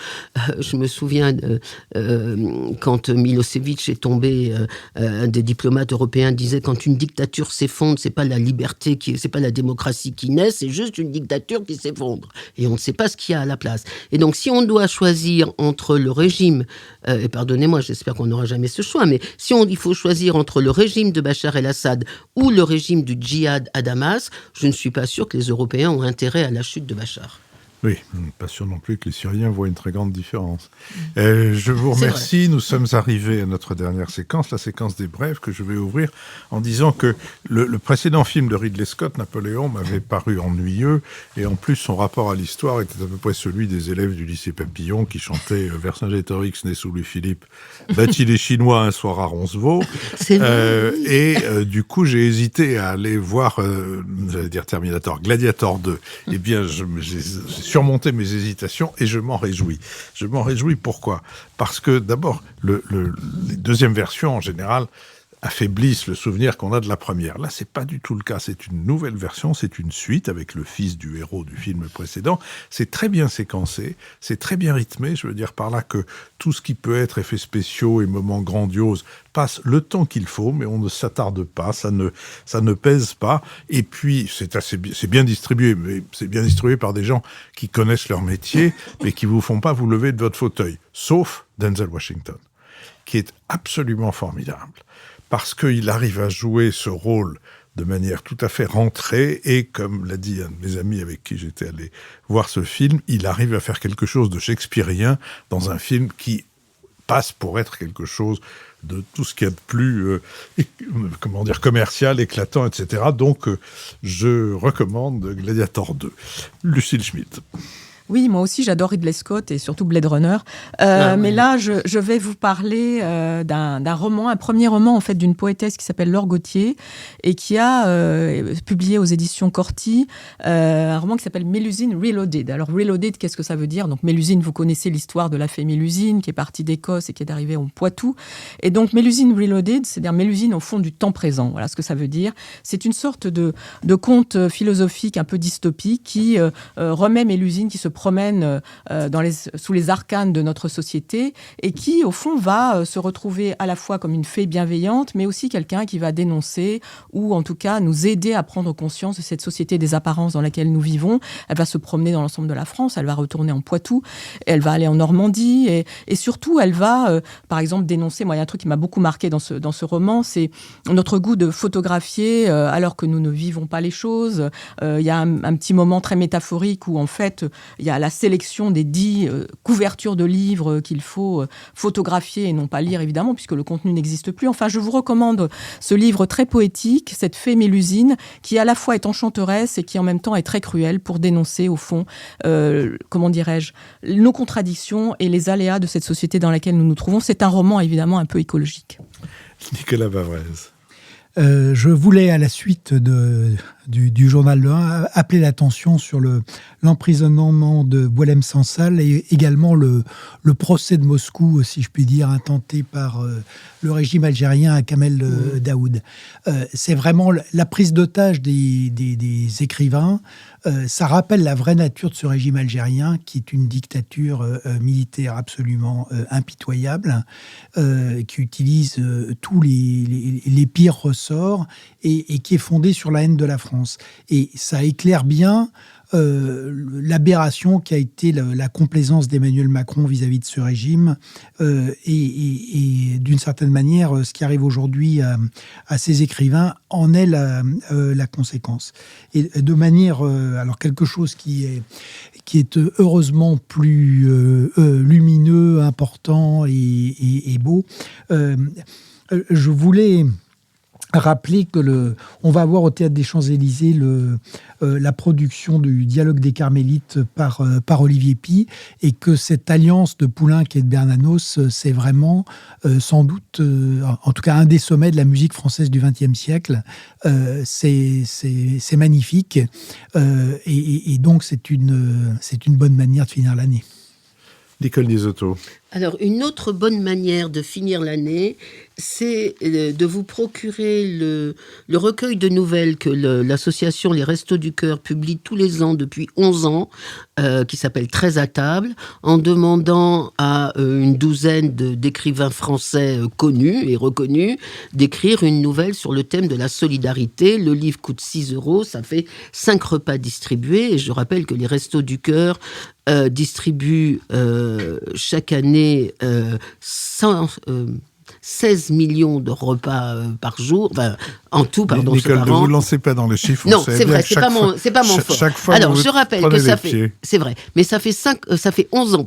Je me souviens quand Milosevic est tombé, des diplomates européens disaient quand une dictature s'effondre, c'est pas la liberté, c'est pas la démocratie qui naît, c'est juste une dictature qui s'effondre. Et on ne sait pas ce qu'il y a à la place. Et donc si on doit choisir entre le régime, et pardonnez-moi, j'espère qu'on n'aura jamais ce choix, mais si il faut choisir entre le régime de Bachar el-Assad ou le régime du djihad à Damas, je ne suis pas sûr que les Européens ont intérêt à la chute de Bachar. Oui, pas sûr non plus que les Syriens voient une très grande différence. Je vous remercie. Nous sommes arrivés à notre dernière séquence, la séquence des brèves, que je vais ouvrir en disant que le précédent film de Ridley Scott, Napoléon, m'avait paru ennuyeux, et en plus son rapport à l'histoire était à peu près celui des élèves du lycée Papillon qui chantaient Vercingétorix né sous Louis-Philippe, battit les Chinois un soir à Roncevaux. Du coup, j'ai hésité à aller voir, j'allais dire Gladiator 2. Eh bien, j'ai surmonter mes hésitations et je m'en réjouis. Je m'en réjouis pourquoi ? Parce que d'abord, les deuxièmes versions en général affaiblissent le souvenir qu'on a de la première. Là, c'est pas du tout le cas. C'est une nouvelle version, c'est une suite avec le fils du héros du film précédent. C'est très bien séquencé, c'est très bien rythmé. Je veux dire par là que tout ce qui peut être effets spéciaux et moments grandioses passe le temps qu'il faut, mais on ne s'attarde pas, ça ne pèse pas. Et puis, c'est bien distribué, mais c'est bien distribué par des gens qui connaissent leur métier, mais qui vous font pas vous lever de votre fauteuil. Sauf Denzel Washington, qui est absolument formidable. Parce qu'il arrive à jouer ce rôle de manière tout à fait rentrée, et comme l'a dit un de mes amis avec qui j'étais allé voir ce film, il arrive à faire quelque chose de shakespearien dans un film qui passe pour être quelque chose de tout ce qu'il y a de plus commercial, éclatant, etc. Donc, je recommande Gladiator 2. Lucille Schmitt. Oui, moi aussi, j'adore Ridley Scott et surtout Blade Runner. Mais là, je vais vous parler d'un roman, un premier roman en fait d'une poétesse qui s'appelle Laure Gauthier et qui a publié aux éditions Corti un roman qui s'appelle Mélusine Reloaded. Alors Reloaded, qu'est-ce que ça veut dire? Donc Mélusine, vous connaissez l'histoire de la fée Mélusine qui est partie d'Écosse et qui est arrivée au Poitou. Et donc Mélusine Reloaded, c'est-à-dire Mélusine au fond du temps présent. Voilà ce que ça veut dire. C'est une sorte de conte philosophique un peu dystopique qui remet Mélusine qui se promène sous les arcanes de notre société et qui, au fond, va se retrouver à la fois comme une fée bienveillante, mais aussi quelqu'un qui va dénoncer ou, en tout cas, nous aider à prendre conscience de cette société des apparences dans laquelle nous vivons. Elle va se promener dans l'ensemble de la France, elle va retourner en Poitou, elle va aller en Normandie et surtout, elle va, par exemple, dénoncer... Moi, il y a un truc qui m'a beaucoup marqué dans ce roman, c'est notre goût de photographier alors que nous ne vivons pas les choses. Il y a un petit moment très métaphorique où, en fait, il y a la sélection des 10 couvertures de livres qu'il faut photographier et non pas lire, évidemment, puisque le contenu n'existe plus. Enfin, je vous recommande ce livre très poétique, cette fée Mélusine, qui à la fois est enchanteresse et qui en même temps est très cruelle pour dénoncer, au fond, comment dirais-je, nos contradictions et les aléas de cette société dans laquelle nous nous trouvons. C'est un roman, évidemment, un peu écologique. Nicolas Bavrez. Je voulais, à la suite du journal Le 1, appeler l'attention sur l'emprisonnement de Boualem Sansal et également le procès de Moscou, si je puis dire, intenté par le régime algérien à Kamel Daoud. C'est vraiment la prise d'otage des écrivains. Ça rappelle la vraie nature de ce régime algérien, qui est une dictature militaire absolument impitoyable, qui utilise tous les pires ressorts et qui est fondée sur la haine de la France. Et ça éclaire bien l'aberration qui a été la complaisance d'Emmanuel Macron vis-à-vis de ce régime et d'une certaine manière, ce qui arrive aujourd'hui à ces écrivains en est la conséquence. Et de manière, alors quelque chose qui est heureusement plus lumineux, important et beau, je voulais rappeler que on va avoir au Théâtre des Champs-Élysées la production du Dialogue des Carmélites par Olivier Py, et que cette alliance de Poulenc et de Bernanos, c'est vraiment sans doute, en tout cas un des sommets de la musique française du XXe siècle. C'est magnifique, et donc c'est une bonne manière de finir l'année. Nicole Nisotto. Alors, une autre bonne manière de finir l'année, c'est de vous procurer le recueil de nouvelles que l'association Les Restos du Cœur publie tous les ans depuis 11 ans, qui s'appelle 13 à table, en demandant à une douzaine d'écrivains français connus et reconnus d'écrire une nouvelle sur le thème de la solidarité. Le livre coûte 6 €, ça fait 5 repas distribués, et je rappelle que les Restos du Cœur distribuent chaque année 16 millions de repas par jour, enfin, en tout, pardon. Nicole, ne vous lancez pas dans les chiffres. Non, c'est vrai, c'est pas mon fort. Chaque fois, alors, je rappelle que ça fait, c'est vrai, mais ça fait 11 ans,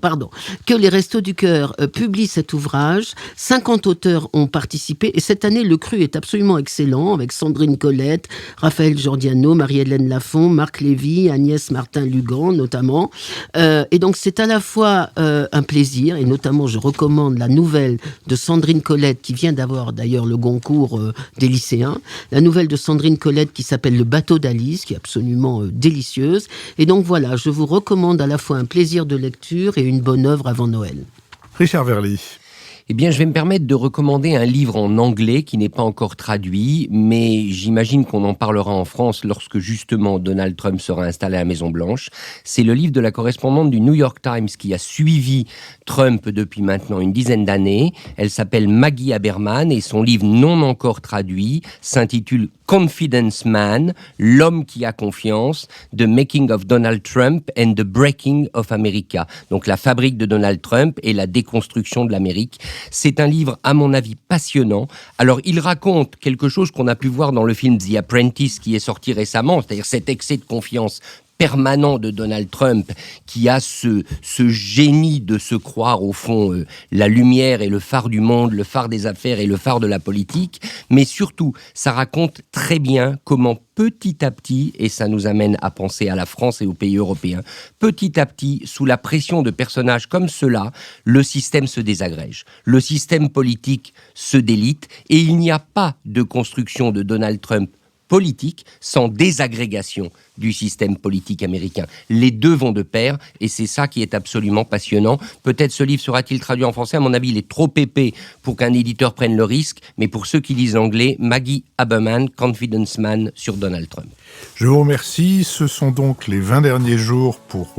que les Restos du Cœur publient cet ouvrage. 50 auteurs ont participé, et cette année, le cru est absolument excellent, avec Sandrine Colette, Raphaël Giordiano, Marie-Hélène Lafont, Marc Lévy, Agnès Martin-Lugan, notamment. Et donc, c'est à la fois un plaisir, et notamment, je recommande la nouvelle de Sandrine Colette, qui vient d'avoir d'ailleurs le Goncourt des lycéens, la nouvelle de Sandrine Colette qui s'appelle Le bateau d'Alice, qui est absolument délicieuse. Et donc voilà, je vous recommande à la fois un plaisir de lecture et une bonne œuvre avant Noël. Richard Verly. Eh bien, je vais me permettre de recommander un livre en anglais qui n'est pas encore traduit, mais j'imagine qu'on en parlera en France lorsque justement Donald Trump sera installé à la Maison-Blanche. C'est le livre de la correspondante du New York Times qui a suivi Trump depuis maintenant une dizaine d'années. Elle s'appelle Maggie Haberman et son livre non encore traduit s'intitule Confidence Man, l'homme qui a confiance, The Making of Donald Trump and the Breaking of America. Donc la fabrique de Donald Trump et la déconstruction de l'Amérique. C'est un livre, à mon avis, passionnant. Alors, il raconte quelque chose qu'on a pu voir dans le film The Apprentice qui est sorti récemment, c'est-à-dire cet excès de confiance permanent de Donald Trump, qui a ce génie de se croire, au fond, la lumière et le phare du monde, le phare des affaires et le phare de la politique. Mais surtout, ça raconte très bien comment petit à petit, et ça nous amène à penser à la France et aux pays européens, petit à petit, sous la pression de personnages comme ceux-là, le système se désagrège. Le système politique se délite et il n'y a pas de construction de Donald Trump politique sans désagrégation du système politique américain. Les deux vont de pair et c'est ça qui est absolument passionnant. Peut-être ce livre sera-t-il traduit en français. À mon avis, il est trop épais pour qu'un éditeur prenne le risque. Mais pour ceux qui lisent anglais, Maggie Haberman, Confidence Man sur Donald Trump. Je vous remercie. Ce sont donc les 20 derniers jours pour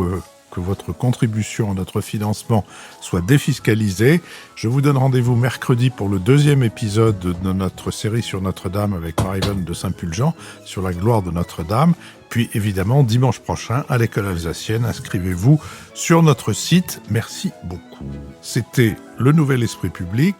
que votre contribution à notre financement soit défiscalisée. Je vous donne rendez-vous mercredi pour le 2e épisode de notre série sur Notre-Dame avec Marie-Vonne de Saint-Pulgent, sur la gloire de Notre-Dame. Puis évidemment, dimanche prochain, à l'École alsacienne, inscrivez-vous sur notre site. Merci beaucoup. C'était Le Nouvel Esprit Public,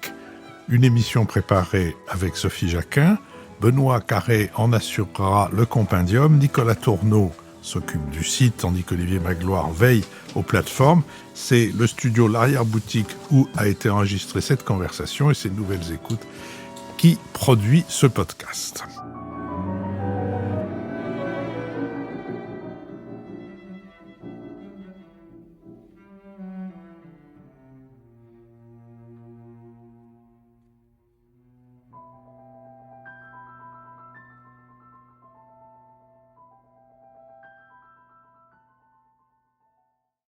une émission préparée avec Sophie Jacquin. Benoît Carré en assurera le compendium. Nicolas Tourneau s'occupe du site, tandis qu'Olivier Magloire veille aux plateformes. C'est le studio L'Arrière-Boutique où a été enregistrée cette conversation et ces nouvelles écoutes qui produit ce podcast.